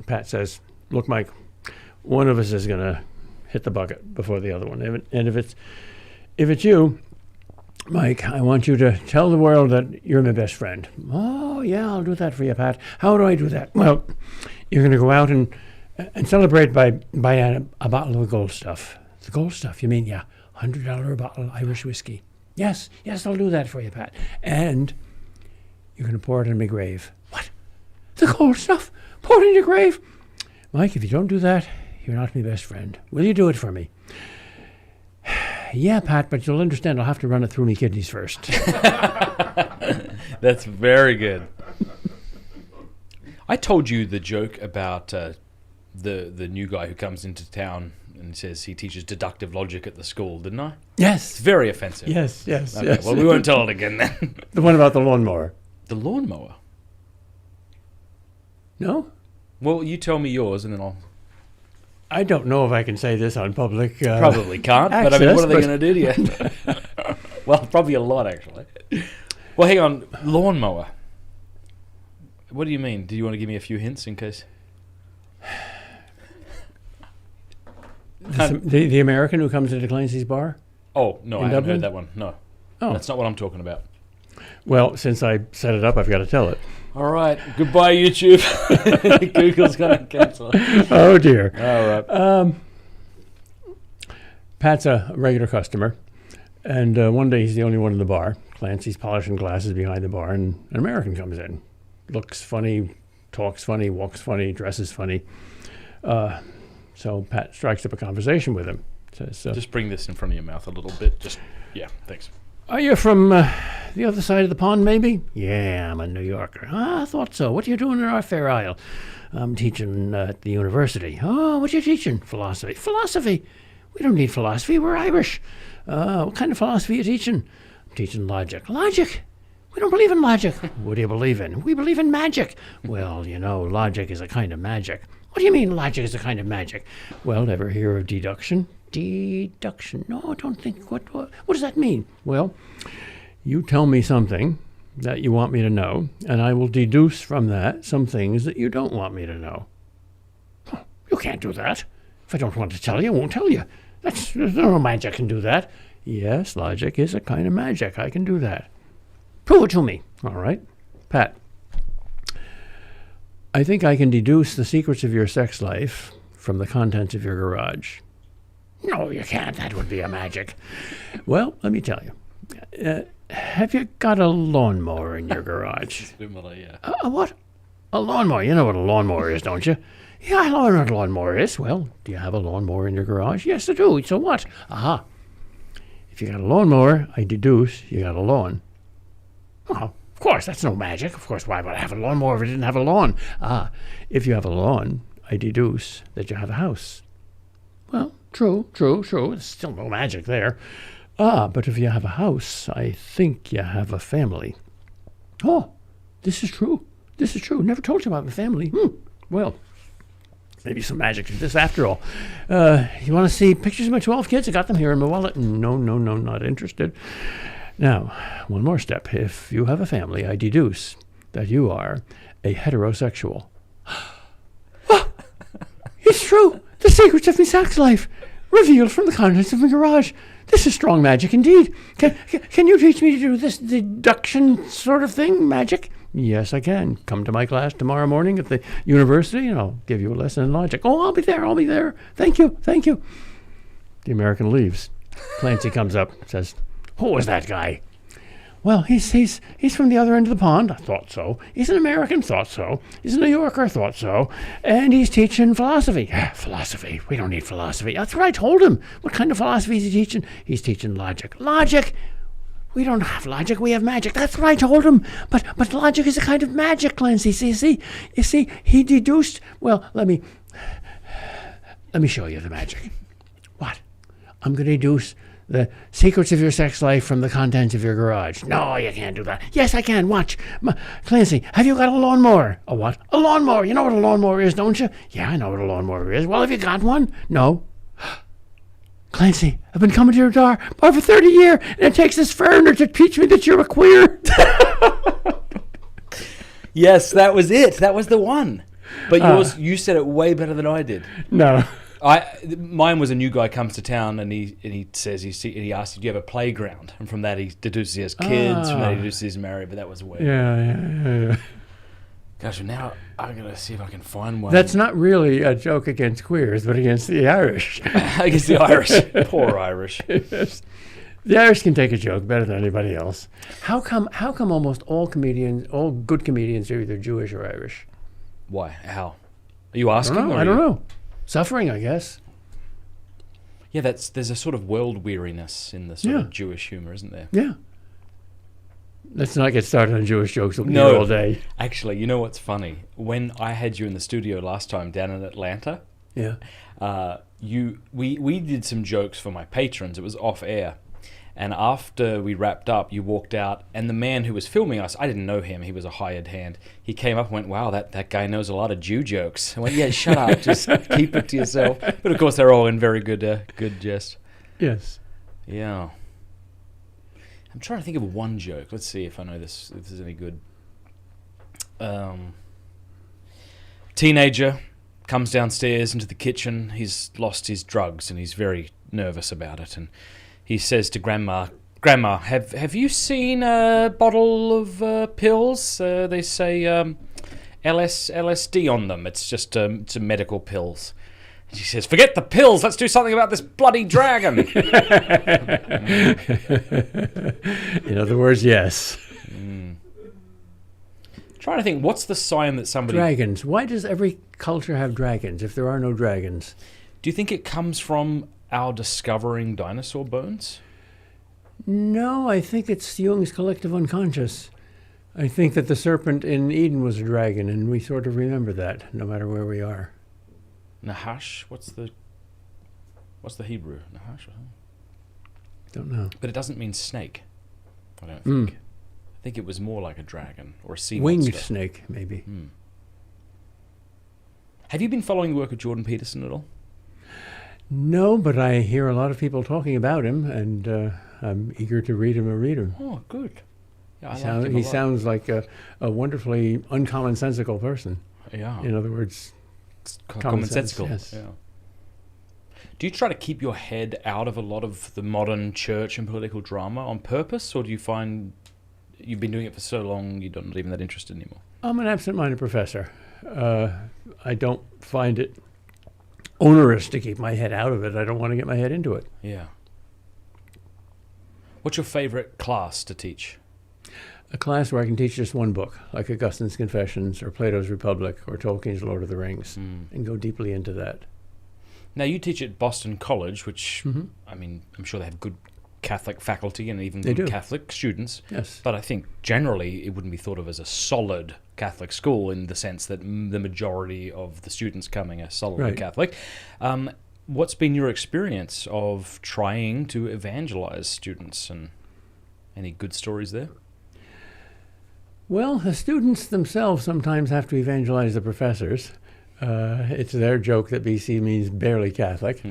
Pat says, "Look, Mike, one of us is going to hit the bucket before the other one. And if it's you, Mike, I want you to tell the world that you're my best friend." "Oh, yeah, I'll do that for you, Pat. How do I do that?" "Well, you're going to go out and celebrate by buying a bottle of gold stuff." "The gold stuff? You mean, yeah, $100 a bottle Irish whiskey." Yes, I'll do that for you, Pat. "And you're going to pour it in my grave." "What? The gold stuff? Pour it in your grave?" "Mike, if you don't do that, you're not my best friend. Will you do it for me?" "Yeah, Pat, but you'll understand I'll have to run it through my kidneys first." That's very good. I told you the joke about the new guy who comes into town and says he teaches deductive logic at the school, didn't I? Yes. It's very offensive. Yes. Okay, Yes. well, we won't tell it again then. The one about the lawnmower. The lawnmower? No? Well, you tell me yours and then I'll... I don't know if I can say this on public. Probably can't, but I mean, what are they going to do to you? Well, probably a lot, actually. Well, hang on. Lawnmower. What do you mean? Do you want to give me a few hints in case? The American who comes into Clancy's bar? Oh, no, I haven't Dublin? heard that one. No. Oh. That's not what I'm talking about. Well, since I set it up, I've got to tell it. All right. Goodbye, YouTube. Google's going to cancel it. Oh, dear. All right. Pat's a regular customer, and one day he's the only one in the bar. Clancy's polishing glasses behind the bar, and an American comes in. Looks funny, talks funny, walks funny, dresses funny. So Pat strikes up a conversation with him. Says, Just bring this in front of your mouth a little bit. Yeah, thanks. "Are you from the other side of the pond, maybe?" "Yeah, I'm a New Yorker." "Ah, I thought so. What are you doing in our Fair Isle?" "I'm teaching at the university." "Oh, what are you teaching?" "Philosophy." "Philosophy? We don't need philosophy. We're Irish." What kind of philosophy are you teaching?" "I'm teaching logic." "Logic? We don't believe in logic." "What do you believe in?" "We believe in magic." "Well, logic is a kind of magic." "What do you mean logic is a kind of magic?" "Well, ever hear of deduction?" "Deduction? No, I don't think. What does that mean?" "Well, you tell me something that you want me to know, and I will deduce from that some things that you don't want me to know." "Oh, you can't do that. If I don't want to tell you, I won't tell you. There's no magic can do that." "Yes, logic is a kind of magic. I can do that." "Prove it to me." "All right. Pat, I think I can deduce the secrets of your sex life from the contents of your garage." "No, you can't. That would be a magic." "Well, let me tell you. Have you got a lawnmower in your garage?" Similar, yeah. A what? "A lawnmower. You know what a lawnmower is, don't you?" "Yeah, I know what a lawnmower is." "Well, do you have a lawnmower in your garage?" "Yes, I do. So what?" "Aha. If you got a lawnmower, I deduce you got a lawn." "Oh, of course, that's no magic. Of course, why would I have a lawnmower if I didn't have a lawn?" "Ah, if you have a lawn, I deduce that you have a house." "Well, true. There's still no magic there." "Ah, but if you have a house, I think you have a family." "Oh, this is true. Never told you about my family. Well, maybe some magic to this after all. You want to see pictures of my 12 kids? I got them here in my wallet." No, not interested." "Now, one more step. If you have a family, I deduce that you are a heterosexual." "Oh, it's true. The secrets of my sex life revealed from the contents of my garage. This is strong magic indeed. Can you teach me to do this deduction sort of thing, magic?" "Yes, I can. Come to my class tomorrow morning at the university, and I'll give you a lesson in logic." "Oh, I'll be there. Thank you. The American leaves. Clancy comes up, says, "Who was that guy?" "Well, he's from the other end of the pond." "I thought so." "He's an American." "Thought so." "He's a New Yorker." "Thought so." "And he's teaching philosophy." "Philosophy? We don't need philosophy." "That's what I told him." "What kind of philosophy is he teaching?" "He's teaching logic." "Logic? We don't have logic. We have magic." "That's what I told him. But logic is a kind of magic, Clancy. You see, he deduced. Well, let me show you the magic." "What?" "I'm going to deduce The secrets of your sex life from the contents of your garage. No, you can't do that. Yes, I can. Watch. Clancy, have you got a lawnmower? A what? A lawnmower. You know what a lawnmower is, don't you? Yeah, I know what a lawnmower is. Well, have you got one? No. Clancy, I've been coming to your door for 30 years, and it takes this foreigner to teach me that you're a queer. Yes, that was it. That was the one. But you said it way better than I did. No. Mine was a new guy comes to town and he says he asks, do you have a playground? And from that he deduces he has kids. From that he deduces he's married. But that was way. Yeah. Gosh, now I'm gonna see if I can find one. That's not really a joke against queers, but against the Irish. Against the Irish, poor Irish. Yes. The Irish can take a joke better than anybody else. How come almost all good comedians are either Jewish or Irish? Why? How? Are you asking? I don't know. Suffering, I guess. Yeah, there's a sort of world weariness in the sort of Jewish humor, isn't there? Yeah. Let's not get started on Jewish jokes all day. Actually, you know what's funny? When I had you in the studio last time down in Atlanta, we did some jokes for my patrons. It was off air. And after we wrapped up, you walked out, and the man who was filming us, I didn't know him, he was a hired hand. He came up and went, wow, that guy knows a lot of Jew jokes. I went, yeah, shut up, just keep it to yourself. But of course, they're all in very good jest. Yes. Yeah. I'm trying to think of one joke. Let's see if I know if this is any good. Teenager comes downstairs into the kitchen. He's lost his drugs, and he's very nervous about it, and he says to Grandma, have you seen a bottle of pills? They say LSD on them. It's just it's medical pills. And she says, forget the pills. Let's do something about this bloody dragon. In other words, yes. Trying to think, what's the sign that somebody... Dragons. Why does every culture have dragons if there are no dragons? Do you think it comes from our discovering dinosaur bones? No, I think it's Jung's collective unconscious. I think that the serpent in Eden was a dragon, and we sort of remember that, no matter where we are. Nahash? What's the Hebrew? Nahash? Don't know. But it doesn't mean snake, I don't think. I think it was more like a dragon or a sea winged monster. Snake, maybe. Have you been following the work of Jordan Peterson at all? No, but I hear a lot of people talking about him, and I'm eager to read him or read him. Oh, good. Yeah, He sounds like a wonderfully uncommonsensical person. Yeah. In other words, commonsensical. Yes. Yeah. Do you try to keep your head out of a lot of the modern church and political drama on purpose, or do you find you've been doing it for so long you're not even that interested anymore? I'm an absent-minded professor. I don't find it onerous to keep my head out of it. I don't want to get my head into it. Yeah. What's your favorite class to teach? A class where I can teach just one book, like Augustine's Confessions or Plato's Republic or Tolkien's Lord of the Rings, and go deeply into that. Now, you teach at Boston College, which, I mean, I'm sure they have good Catholic faculty and even good Catholic students. Yes. But I think generally it wouldn't be thought of as a solid Catholic school in the sense that the majority of the students coming are solidly Catholic. What's been your experience of trying to evangelize students, and any good stories there? Well, the students themselves sometimes have to evangelize the professors. It's their joke that BC means barely Catholic.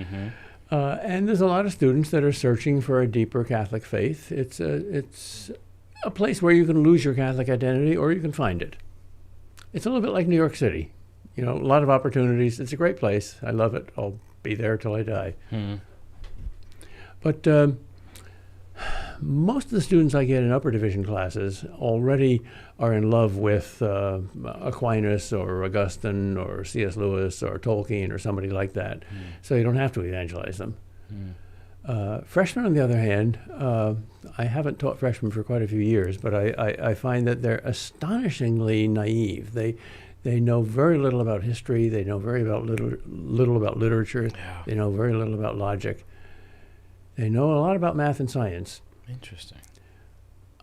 And there's a lot of students that are searching for a deeper Catholic faith. It's a place where you can lose your Catholic identity or you can find it. It's a little bit like New York City. You know, a lot of opportunities. It's a great place. I love it. I'll be there till I die. But most of the students I get in upper division classes already are in love with Aquinas or Augustine or C.S. Lewis or Tolkien or somebody like that. So you don't have to evangelize them. Freshmen, on the other hand, I haven't taught freshmen for quite a few years, but I find that they're astonishingly naive. They know very little about history. They know very little about literature. Yeah. They know very little about logic. They know a lot about math and science. Interesting.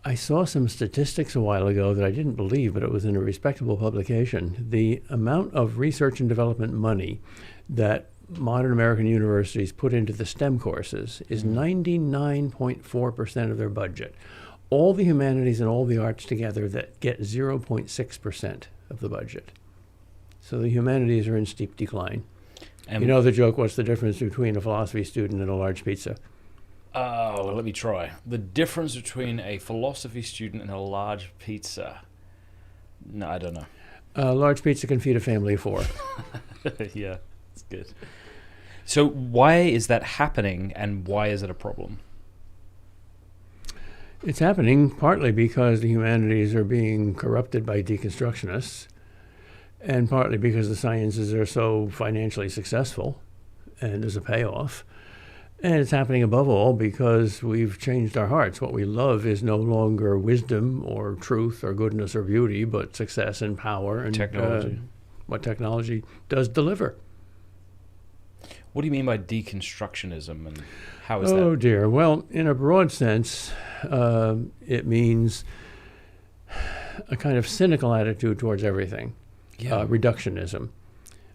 I saw some statistics a while ago that I didn't believe, but it was in a respectable publication. The amount of research and development money that modern American universities put into the STEM courses is 99.4% of their budget. All the humanities and all the arts together that get 0.6% of the budget. So the humanities are in steep decline. And you know the joke, what's the difference between a philosophy student and a large pizza? Oh, let me try. The difference between a philosophy student and a large pizza. No, I don't know. A large pizza can feed a family of 4. Yeah, that's good. So why is that happening, and why is it a problem? It's happening partly because the humanities are being corrupted by deconstructionists, and partly because the sciences are so financially successful, and there's a payoff. And it's happening above all because we've changed our hearts. What we love is no longer wisdom or truth or goodness or beauty, but success and power and technology. What technology does deliver. What do you mean by deconstructionism, and how is that? Oh dear. Well, in a broad sense, it means a kind of cynical attitude towards everything. Yeah. Reductionism.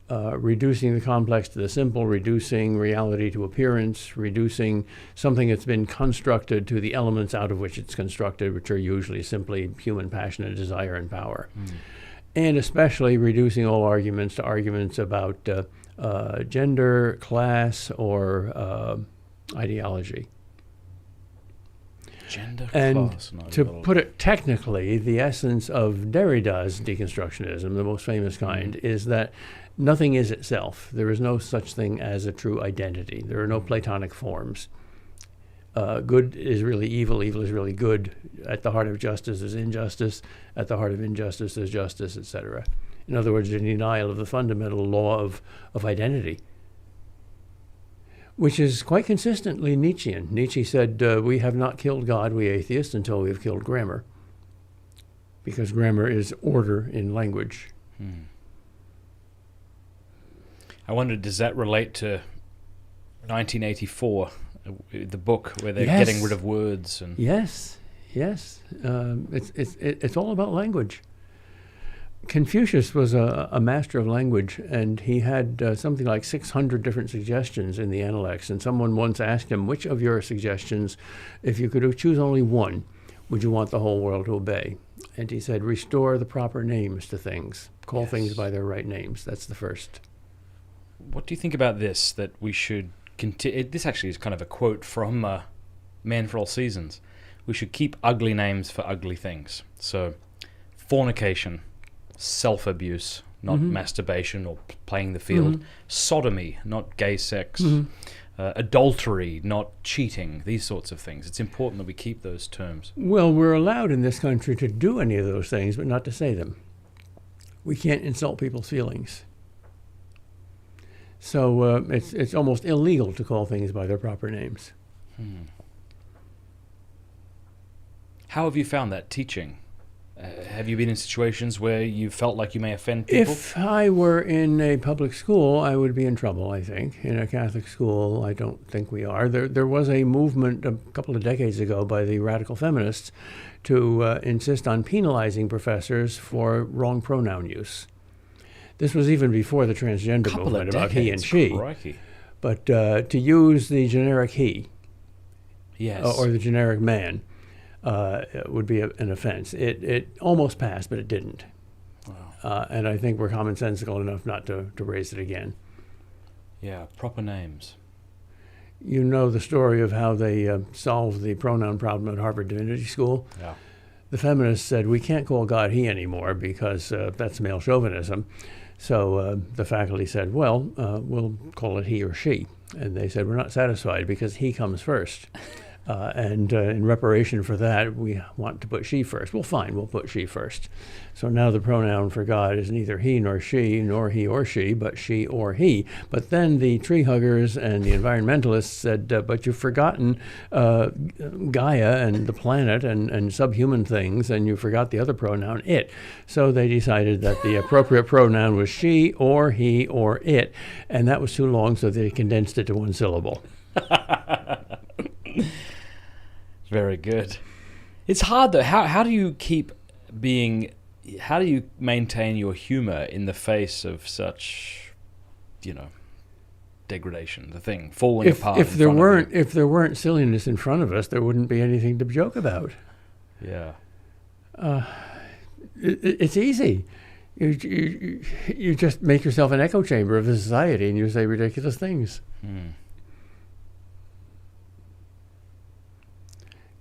Reducing the complex to the simple, reducing reality to appearance, reducing something that's been constructed to the elements out of which it's constructed, which are usually simply human passion and desire and power. And especially reducing all arguments to arguments about gender, class, or ideology. Gender, and class, and to ideology. put it technically, the essence of Derrida's deconstructionism, the most famous kind, is that nothing is itself. There is no such thing as a true identity. There are no Platonic forms. Good is really evil, evil is really good. At the heart of justice is injustice. At the heart of injustice is justice, etc. In other words, a denial of the fundamental law of identity, which is quite consistently Nietzschean. Nietzsche said, we have not killed God, we atheists, until we have killed grammar, because grammar is order in language. I wonder, does that relate to 1984, the book where they're getting rid of words? And Yes. It's all about language. Confucius was a master of language, and he had something like 600 different suggestions in the Analects. And someone once asked him, which of your suggestions, if you could choose only one, would you want the whole world to obey? And he said, restore the proper names to things. Call things by their right names. That's the first. What do you think about this, that we should continue? This actually is kind of a quote from Man for All Seasons. We should keep ugly names for ugly things. So, fornication, self-abuse, not masturbation or playing the field. Sodomy, not gay sex. Adultery, not cheating. These sorts of things. It's important that we keep those terms. Well, we're allowed in this country to do any of those things, but not to say them. We can't insult people's feelings. So it's almost illegal to call things by their proper names. How have you found that teaching? Have you been in situations where you felt like you may offend people? If I were in a public school, I would be in trouble, I think. In a Catholic school, I don't think we are. There was a movement a couple of decades ago by the radical feminists to insist on penalizing professors for wrong pronoun use. This was even before the transgender movement about he and she. Crikey. But to use the generic he, Yes. or the generic man, would be an offense. It almost passed, but it didn't. Wow. And I think we're commonsensical enough not to raise it again. Yeah, proper names. You know the story of how they solved the pronoun problem at Harvard Divinity School? Yeah. The feminists said, we can't call God he anymore because that's male chauvinism. So the faculty said, well, we'll call it he or she. And they said, we're not satisfied because he comes first. And in reparation for that, we want to put she first. Well, fine, we'll put she first. So now the pronoun for God is neither he nor she, nor he or she, but she or he. But then the tree huggers and the environmentalists said, but you've forgotten Gaia and the planet and subhuman things, and you forgot the other pronoun, it. So they decided that the appropriate pronoun was she or he or it, and that was too long, so they condensed it to one syllable. Very good. It's hard though. How do you how do you maintain your humor in the face of such, degradation, the thing falling apart. If there weren't silliness in front of us, there wouldn't be anything to joke about. Yeah. It's easy. You just make yourself an echo chamber of the society, and you say ridiculous things.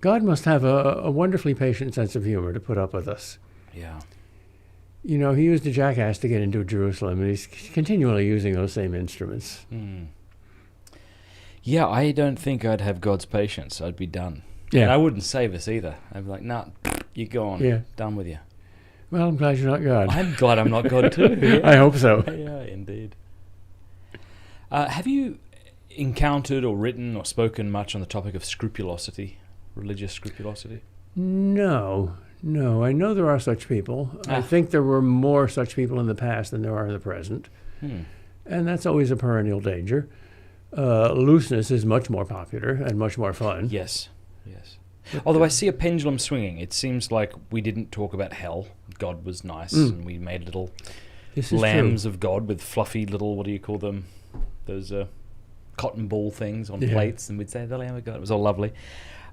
God must have a wonderfully patient sense of humor to put up with us. Yeah. You know, he used a jackass to get into Jerusalem, and he's continually using those same instruments. Yeah, I don't think I'd have God's patience. I'd be done. Yeah. And I wouldn't save us either. I'd be like, nah, you go on. Yeah. Done with you. Well, I'm glad you're not God. I'm glad I'm not God too. Yeah. I hope so. Yeah, indeed. Have you encountered or written or spoken much on the topic of scrupulosity, religious scrupulosity? No. I know there are such people. I think there were more such people in the past than there are in the present. And that's always a perennial danger. Looseness is much more popular and much more fun. Yes. Although I see a pendulum swinging. It seems like we didn't talk about hell. God was nice, and we made little lambs of God with fluffy little, what do you call them? Those cotton ball things on plates, and we'd say, the Lamb of God. It was all lovely.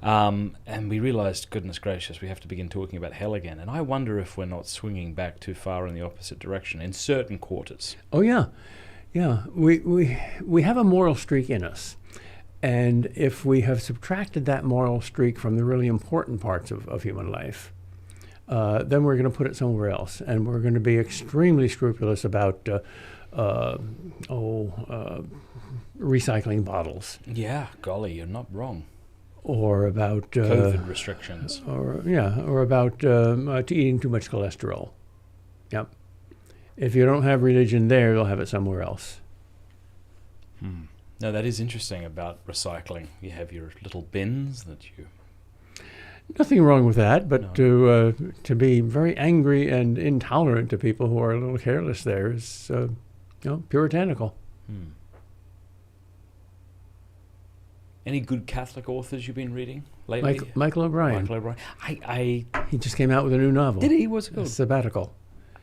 And we realized, goodness gracious, we have to begin talking about hell again. And I wonder if we're not swinging back too far in the opposite direction in certain quarters. Oh, yeah. We have a moral streak in us. And if we have subtracted that moral streak from the really important parts of human life, then we're going to put it somewhere else. And we're going to be extremely scrupulous about recycling bottles. Yeah, golly, you're not wrong. Or about COVID restrictions. Or about eating too much cholesterol. Yep. If you don't have religion there, you'll have it somewhere else. No, that is interesting about recycling. You have your little bins that you... Nothing wrong with that, but to be very angry and intolerant to people who are a little careless there is, puritanical. Any good Catholic authors you've been reading lately? Michael O'Brien. He just came out with a new novel. Did he? What's it called? The Sabbatical.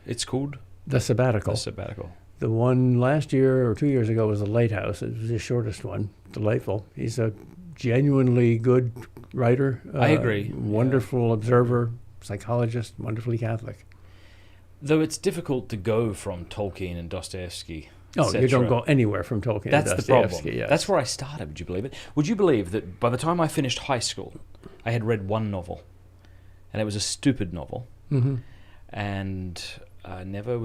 It's called? The Sabbatical. The Sabbatical. The one last year or 2 years ago was The Lighthouse. It was the shortest one. Delightful. He's a genuinely good writer. I agree. Wonderful observer, psychologist, wonderfully Catholic. Though it's difficult to go from Tolkien and Dostoevsky. Oh, you don't go anywhere from Tolkien. That's and the problem. Yes. That's where I started, would you believe it? Would you believe that by the time I finished high school, I had read one novel, and it was a stupid novel, and I never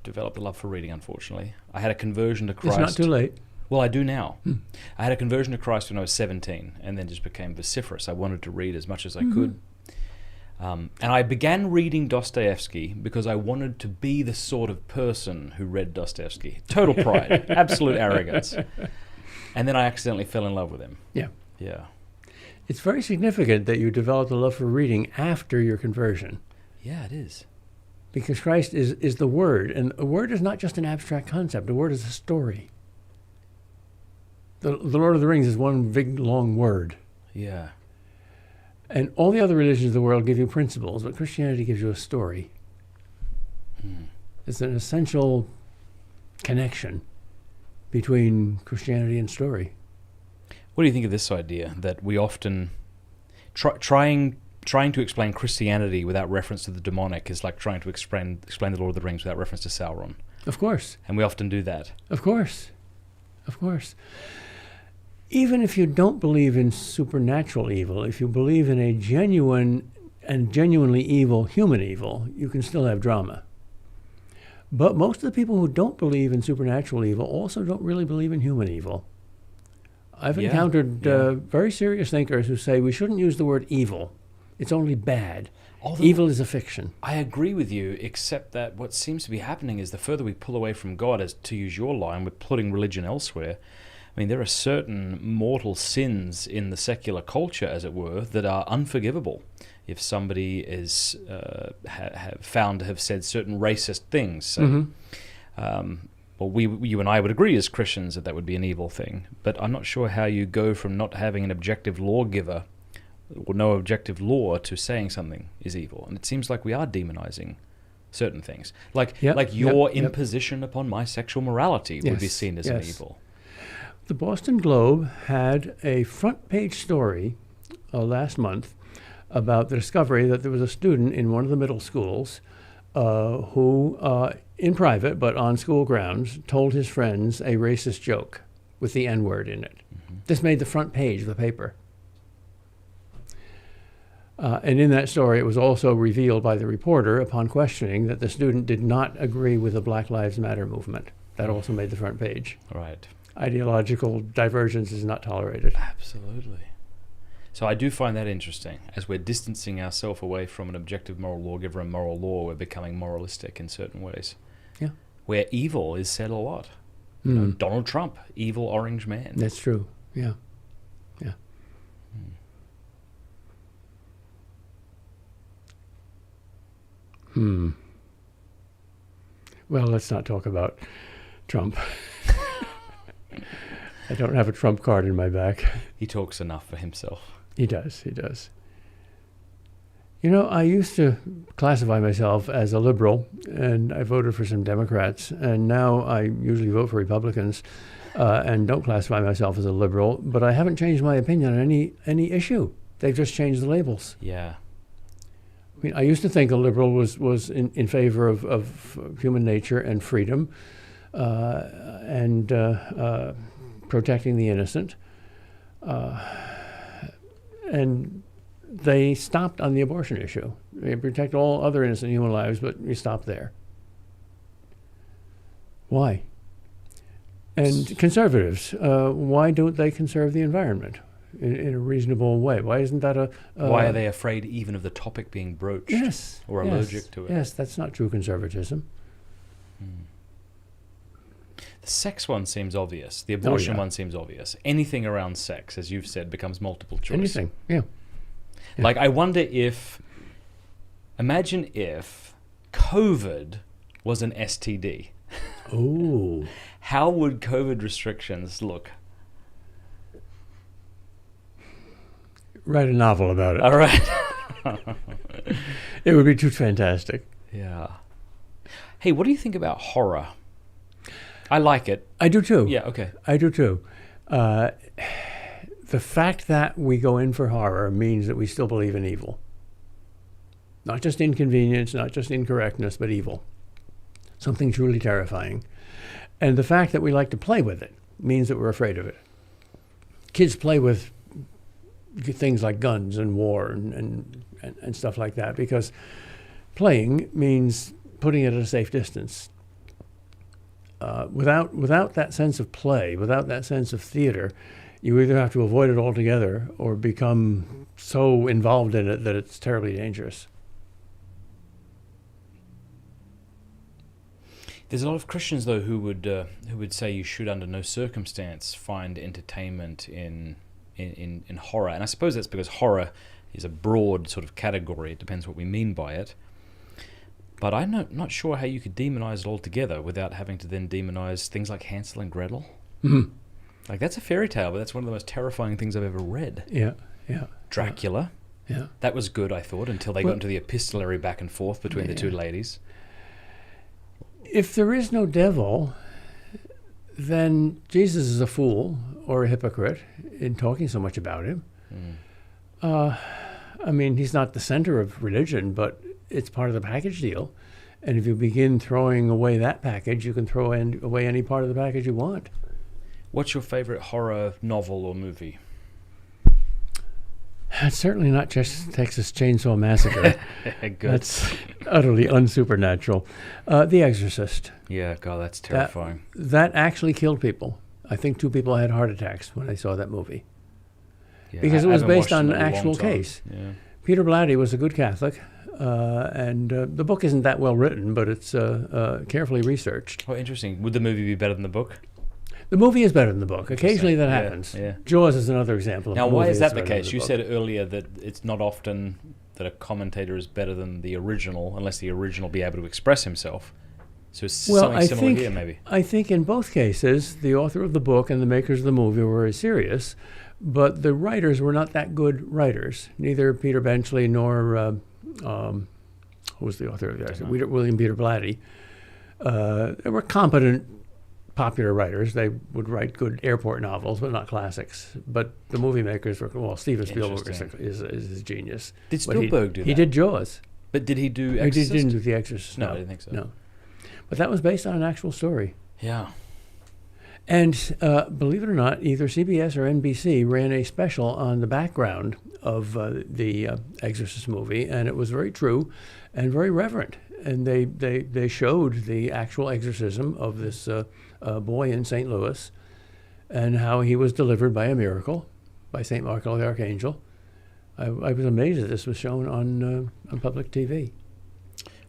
developed a love for reading, unfortunately. I had a conversion to Christ. It's not too late. Well, I do now. I had a conversion to Christ when I was 17, and then just became vociferous. I wanted to read as much as I could. And I began reading Dostoevsky because I wanted to be the sort of person who read Dostoevsky. Total pride, absolute arrogance. And then I accidentally fell in love with him. Yeah. It's very significant that you developed a love for reading after your conversion. Yeah, it is. Because Christ is the Word, and a word is not just an abstract concept. A word is a story. The Lord of the Rings is one big, long word. Yeah. And all the other religions of the world give you principles, but Christianity gives you a story. It's an essential connection between Christianity and story. What do you think of this idea that we often trying to explain Christianity without reference to the demonic is like trying to explain the Lord of the Rings without reference to Sauron? Of course. And we often do that. Of course. Even if you don't believe in supernatural evil, if you believe in a genuine and genuinely evil human evil, you can still have drama. But most of the people who don't believe in supernatural evil also don't really believe in human evil. I've encountered very serious thinkers who say we shouldn't use the word evil. It's only bad. Although evil is a fiction. I agree with you, except that what seems to be happening is the further we pull away from God, as to use your line, we're putting religion elsewhere. I mean, there are certain mortal sins in the secular culture, as it were, that are unforgivable. If somebody is found to have said certain racist things, so, well, you and I would agree as Christians that would be an evil thing. But I'm not sure how you go from not having an objective lawgiver or no objective law to saying something is evil. And it seems like we are demonizing certain things, like your imposition upon my sexual morality would be seen as an evil. The Boston Globe had a front page story last month about the discovery that there was a student in one of the middle schools who, in private but on school grounds, told his friends a racist joke with the N-word in it. Mm-hmm. This made the front page of the paper. And in that story, it was also revealed by the reporter upon questioning that the student did not agree with the Black Lives Matter movement. That also made the front page. Right. Ideological divergence is not tolerated. Absolutely. So I do find that interesting. As we're distancing ourselves away from an objective moral lawgiver and moral law, we're becoming moralistic in certain ways. Yeah. Where evil is said a lot. You know, Donald Trump, evil orange man. That's true. Yeah. Yeah. Well, let's not talk about Trump. I don't have a Trump card in my back. He talks enough for himself. He does. He does. You know, I used to classify myself as a liberal, and I voted for some Democrats, and now I usually vote for Republicans and don't classify myself as a liberal, but I haven't changed my opinion on any issue. They've just changed the labels. Yeah. I mean, I used to think a liberal was in favor of human nature and freedom and protecting the innocent. And they stopped on the abortion issue. They protect all other innocent human lives, but you stop there. Why? And conservatives, why don't they conserve the environment in a reasonable way? Why isn't that why are they afraid even of the topic being broached? Yes. Or allergic to it? Yes, that's not true conservatism. The sex one seems obvious. The abortion one seems obvious. Anything around sex, as you've said, becomes multiple choice. Anything, yeah. Like, I wonder imagine if COVID was an STD. Oh. How would COVID restrictions look? Write a novel about it. All right. It would be too fantastic. Yeah. Hey, what do you think about horror? I like it. I do too. Yeah, okay. I do too. The fact that we go in for horror means that we still believe in evil. Not just inconvenience, not just incorrectness, but evil. Something truly terrifying. And the fact that we like to play with it means that we're afraid of it. Kids play with things like guns and war and stuff like that because playing means putting it at a safe distance. Without that sense of play, without that sense of theater, you either have to avoid it altogether or become so involved in it that it's terribly dangerous. There's a lot of Christians, though, who would say you should, under no circumstance, find entertainment in horror. And I suppose that's because horror is a broad sort of category. It depends what we mean by it. But I'm not sure how you could demonize it altogether without having to then demonize things like Hansel and Gretel. Mm-hmm. Like, that's a fairy tale, but that's one of the most terrifying things I've ever read. Yeah, yeah. Dracula. Yeah. That was good, I thought, until they got into the epistolary back and forth between the two ladies. If there is no devil, then Jesus is a fool or a hypocrite in talking so much about him. I mean, he's not the center of religion, but it's part of the package deal. And if you begin throwing away that package, you can throw away any part of the package you want. What's your favorite horror novel or movie? It's certainly not just Texas Chainsaw Massacre. Good. That's utterly unsupernatural. The Exorcist. Yeah, God, that's terrifying. That actually killed people. I think 2 people had heart attacks when they saw that movie. Yeah, because it was based on an actual case. Yeah. Peter Blatty was a good Catholic, and the book isn't that well written, but it's carefully researched. Oh, interesting. Would the movie be better than the book? The movie is better than the book. Occasionally that happens. Yeah. Jaws is another example of Now, a movie why is that that's the better case? than You the said book. earlier that it's not often that a commentator is better than the original, unless the original be able to express himself. So it's something similar here, maybe. I think in both cases, the author of the book and the makers of the movie were very serious, but the writers were not that good writers. Neither Peter Benchley nor who was the author of the William Peter Blatty. They were competent popular writers. They would write good airport novels, but not classics. But the movie makers were, well, Steven Spielberg is a genius. Did Spielberg do that? He did Jaws. But did he do Exorcist? He didn't do The Exorcist. No, I didn't think so. No. But that was based on an actual story. Yeah. And believe it or not, either CBS or NBC ran a special on the background of the Exorcist movie, and it was very true and very reverent. And they showed the actual exorcism of this boy in St. Louis and how he was delivered by a miracle, by St. Michael the Archangel. I was amazed that this was shown on public TV.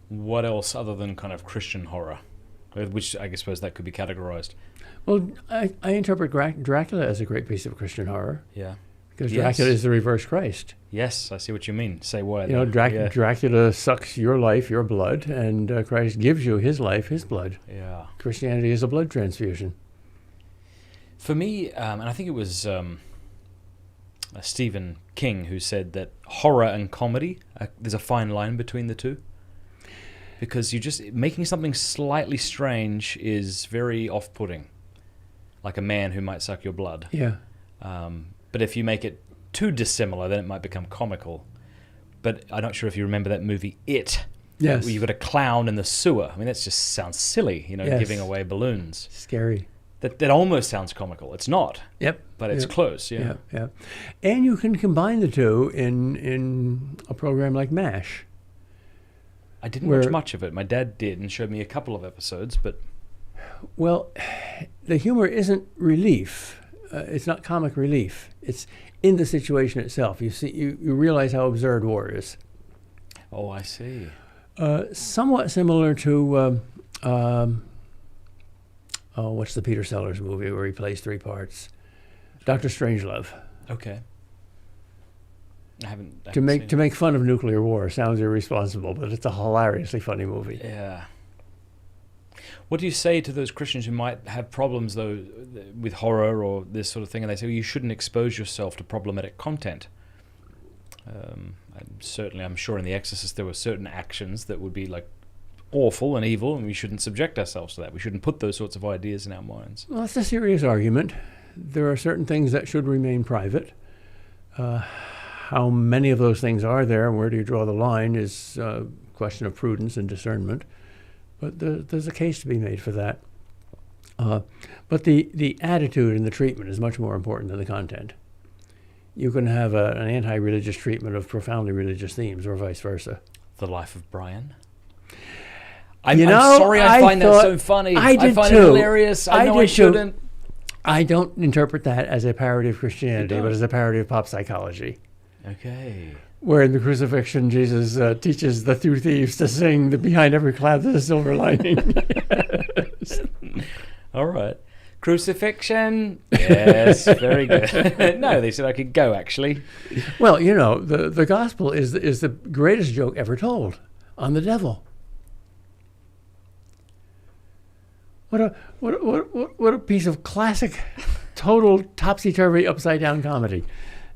What else other than kind of Christian horror? Which I suppose that could be categorized. Well, I interpret Dracula as a great piece of Christian horror. Yeah. Because Dracula is the reverse Christ. Yes, I see what you mean. Say what? You know, Dracula sucks your life, your blood, and Christ gives you his life, his blood. Yeah. Christianity is a blood transfusion. For me, and I think it was Stephen King who said that horror and comedy, there's a fine line between the two. Because you just making something slightly strange is very off-putting, like a man who might suck your blood. Yeah. But if you make it too dissimilar, then it might become comical. But I'm not sure if you remember that movie, It. Yes. Where you've got a clown in the sewer. I mean, that just sounds silly, Yes. giving away balloons. Scary. That almost sounds comical. It's not. Yep. But it's close, yeah. Yeah. And you can combine the two in a program like MASH. I didn't watch much of it. My dad did and showed me a couple of episodes, but... Well, the humor isn't relief. It's not comic relief. It's in the situation itself. You see, you realize how absurd war is. Oh, I see. Somewhat similar to, what's the Peter Sellers movie where he plays three parts? Dr. Strangelove. Okay. I haven't to make fun of nuclear war sounds irresponsible, but it's a hilariously funny movie. Yeah. What do you say to those Christians who might have problems, though, with horror or this sort of thing, and they say, well, you shouldn't expose yourself to problematic content? I'm sure in The Exorcist there were certain actions that would be like awful and evil, and we shouldn't subject ourselves to that. We shouldn't put those sorts of ideas in our minds. Well, that's a serious argument. There are certain things that should remain private. How many of those things are there and where do you draw the line is a question of prudence and discernment. But there's a case to be made for that. But the attitude and the treatment is much more important than the content. You can have an anti-religious treatment of profoundly religious themes or vice versa. The Life of Brian. I'm sorry I find that so funny. I find it hilarious. I know I shouldn't. I don't interpret that as a parody of Christianity, but as a parody of pop psychology. Okay. Where in the crucifixion, Jesus teaches the two thieves to sing that behind every cloud there's a silver lining. Yes. All right. Crucifixion. Yes, very good. No, they said I could go, actually. Well, the gospel is the greatest joke ever told on the devil. What a piece of classic, total topsy-turvy, upside-down comedy.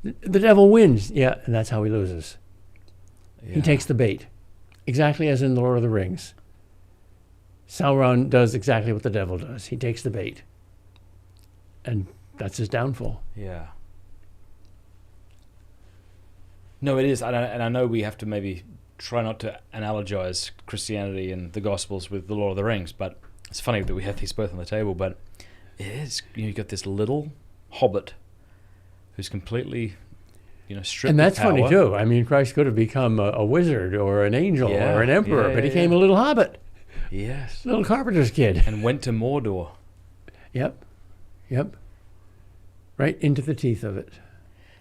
The devil wins, and that's how he loses. Yeah. He takes the bait, exactly as in The Lord of the Rings. Sauron does exactly what the devil does. He takes the bait, and that's his downfall. Yeah. No, it is, and I know we have to maybe try not to analogize Christianity and the Gospels with The Lord of the Rings, but it's funny that we have these both on the table, but it is, you've got this little hobbit who's completely, stripped and that's of power. Funny too. I mean, Christ could have become a wizard or an angel or an emperor, but he came a little hobbit. Yes. Little carpenter's kid. And went to Mordor. Yep. Right into the teeth of it.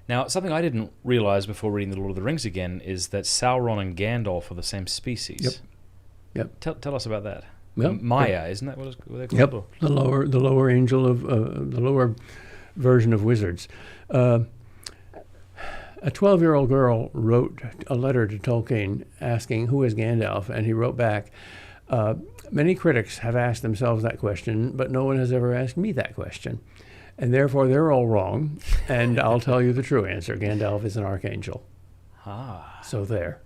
Now, something I didn't realize before reading The Lord of the Rings again is that Sauron and Gandalf are the same species. Yep. Tell us about that. Well, Maya, isn't that what they're called? Yep. The lower angel of the lower version of wizards. A 12-year-old girl wrote a letter to Tolkien asking, who is Gandalf? And he wrote back, many critics have asked themselves that question, but no one has ever asked me that question. And therefore, they're all wrong. And I'll tell you the true answer. Gandalf is an archangel. Ah. So there.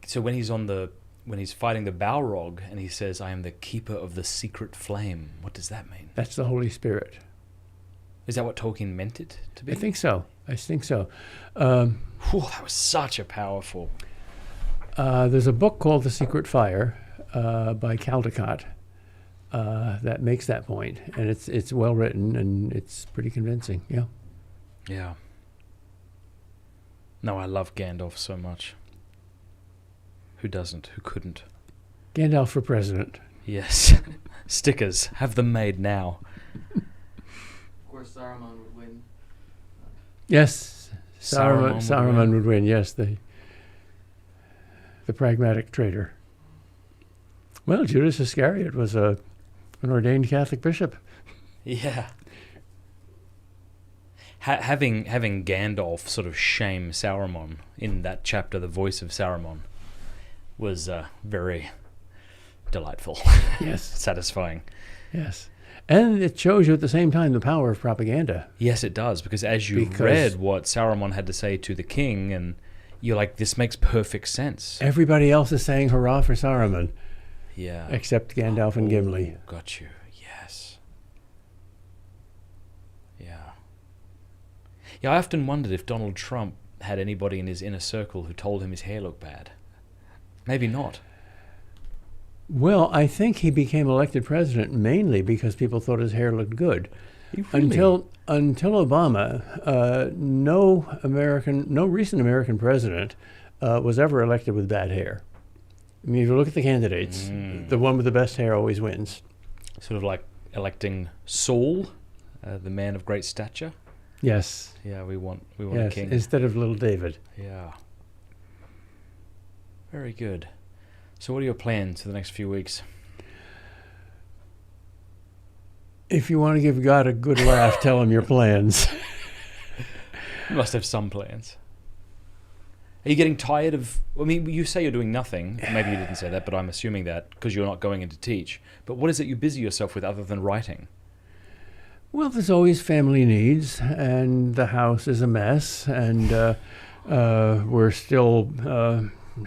So when he's on the when he's fighting the Balrog and he says, "I am the keeper of the secret flame." What does that mean? That's the Holy Spirit. Is that what Tolkien meant it to be? I think so. Whew, that was such a powerful... There's a book called The Secret Fire by Caldecott that makes that point, and it's well written and it's pretty convincing. Yeah. Yeah. No, I love Gandalf so much. Who doesn't? Who couldn't? Gandalf for president. Yes. Stickers. Have them made now. Of course, Saruman would win. Yes, Saruman would win. Yes, the pragmatic traitor. Well, Judas Iscariot was an ordained Catholic bishop. Yeah. Having Gandalf sort of shame Sauron in that chapter, The Voice of Saruman, was very delightful. Yes. Satisfying. Yes. And it shows you at the same time the power of propaganda. Yes, it does, because as you read what Saruman had to say to the king, and you're like, this makes perfect sense. Everybody else is saying hurrah for Saruman. Yeah. Except Gandalf and Gimli. Got you. Yes. Yeah. Yeah, I often wondered if Donald Trump had anybody in his inner circle who told him his hair looked bad. Maybe not. Well, I think he became elected president mainly because people thought his hair looked good. Really? Until Obama, no recent American president was ever elected with bad hair. I mean, if you look at the candidates, the one with the best hair always wins. Sort of like electing Saul, the man of great stature. Yes. Yeah, we want a king. Instead of little David. Yeah. Very good. So what are your plans for the next few weeks? If you want to give God a good laugh, tell him your plans. You must have some plans. Are you getting tired of... I mean, you say you're doing nothing. Maybe you didn't say that, but I'm assuming that because you're not going in to teach. But what is it you busy yourself with other than writing? Well, there's always family needs, and the house is a mess, and we're still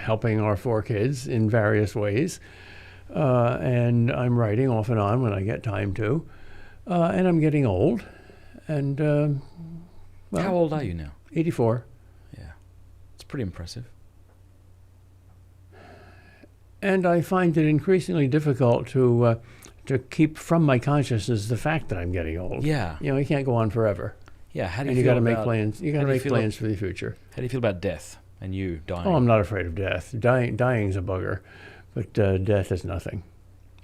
helping our 4 kids in various ways. And I'm writing off and on when I get time to. And I'm getting old. And well, how old are you now? 84. Yeah. It's pretty impressive. And I find it increasingly difficult to keep from my consciousness the fact that I'm getting old. Yeah. You know, you can't go on forever. Yeah, how do you and feel you got to about... make plans. You got to make plans for the future. How do you feel about death and you dying? Oh, I'm not afraid of death. Dying's a bugger, but death is nothing.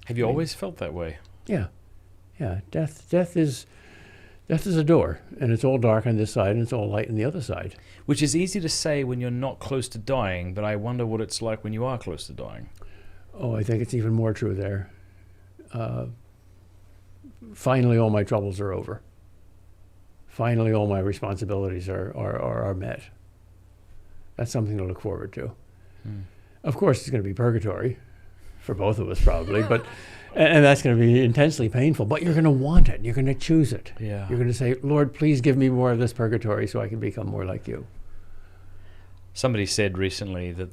Have you always felt that way? Yeah. Yeah, death is a door, and it's all dark on this side, and it's all light on the other side. Which is easy to say when you're not close to dying, but I wonder what it's like when you are close to dying. Oh, I think it's even more true there. Finally, all my troubles are over. Finally, all my responsibilities are met. That's something to look forward to. Of course, it's going to be purgatory for both of us, probably, but... And that's going to be intensely painful, but you're going to want it. You're going to choose it. Yeah. You're going to say, Lord, please give me more of this purgatory so I can become more like you. Somebody said recently that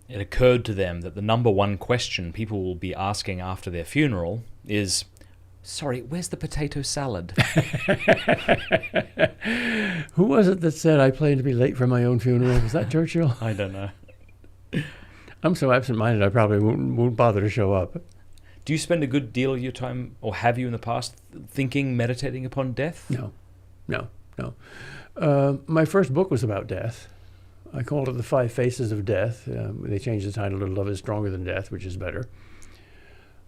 it occurred to them that the number one question people will be asking after their funeral is, sorry, where's the potato salad? Who was it that said, I plan to be late for my own funeral? Was that Churchill? I don't know. I'm so absent-minded I probably won't bother to show up. Do you spend a good deal of your time, or have you in the past, thinking, meditating upon death? No. My first book was about death. I called it The 5 Faces of Death. They changed the title to Love is Stronger Than Death, which is better.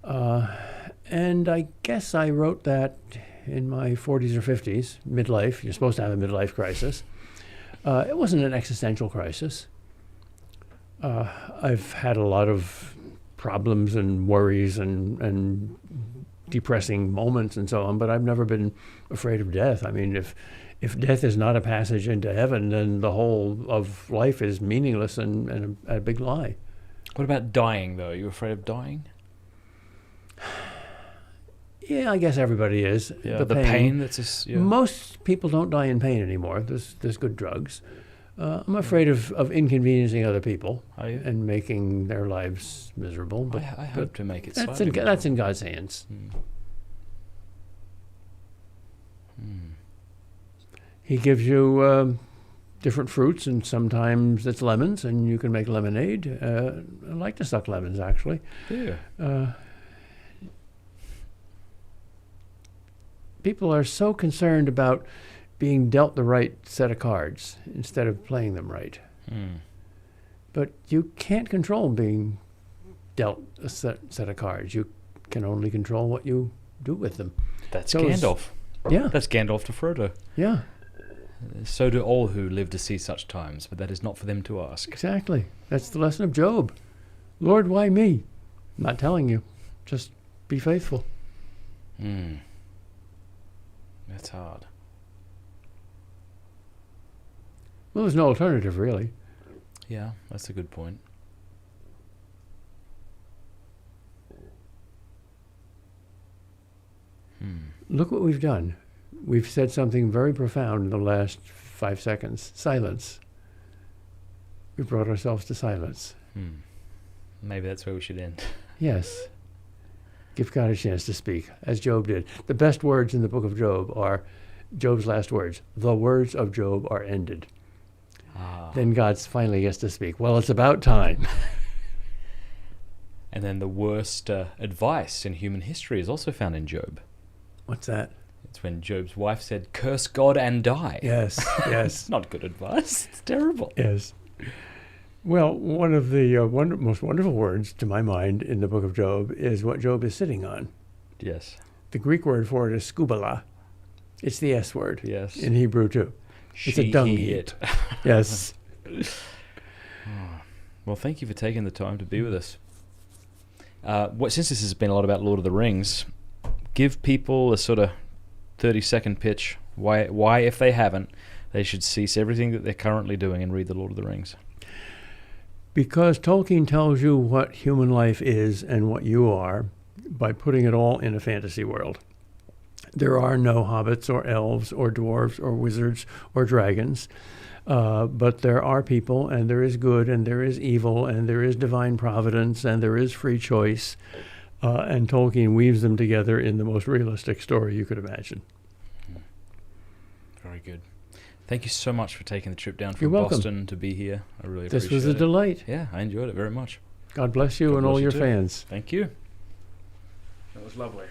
And I guess I wrote that in my 40s or 50s, midlife. You're supposed to have a midlife crisis. It wasn't an existential crisis. I've had a lot of problems and worries and depressing moments and so on, but I've never been afraid of death. I mean, if death is not a passage into heaven, then the whole of life is meaningless and a big lie. What about dying, though? Are you afraid of dying? Yeah, I guess everybody is. Yeah, the pain that's just... Yeah. Most people don't die in pain anymore. There's good drugs. I'm afraid of inconveniencing other people Are you? and making their lives miserable. But I hope to make it that's slightly that's in God's hands. He gives you different fruits, and sometimes it's lemons, and you can make lemonade. I like to suck lemons, actually. Yeah. People are so concerned about being dealt the right set of cards instead of playing them right. But you can't control being dealt a set of cards. You can only control what you do with them. That's So is- Gandalf. Yeah, That's Gandalf to Frodo. yeah, So do all who live to see such times, but that is not for them to ask. exactly. That's the lesson of Job. Lord, why me? I'm not telling you. Just be faithful. That's hard. Well, there's no alternative, really. Yeah, that's a good point. Look what we've done. We've said something very profound in the last 5 seconds. Silence. We brought ourselves to silence. Maybe that's where we should end. Yes. Give God a chance to speak, as Job did. The best words in the book of Job are Job's last words. The words of Job are ended. Then God finally gets to speak. Well, it's about time. And then the worst advice in human history is also found in Job. What's that? It's when Job's wife said, "Curse God and die." Yes, It's yes, not good advice. It's terrible. yes. Well, one of the most wonderful words, to my mind, in the book of Job is what Job is sitting on. Yes. The Greek word for it is skubala. It's the S word Yes. in Hebrew, too. It's a dung heap. Yes. Well, thank you for taking the time to be with us. Since this has been a lot about Lord of the Rings, give people a sort of 30-second pitch why, if they haven't, they should cease everything that they're currently doing and read the Lord of the Rings. Because Tolkien tells you what human life is and what you are by putting it all in a fantasy world. There are no hobbits or elves or dwarves or wizards or dragons, but there are people, and there is good and there is evil and there is divine providence and there is free choice, and Tolkien weaves them together in the most realistic story you could imagine. Very good. Thank you so much for taking the trip down You're from welcome. Boston to be here. I really appreciate it. This was a delight. Yeah, I enjoyed it very much. God bless you God and bless all you your too. fans. Thank you. That was lovely.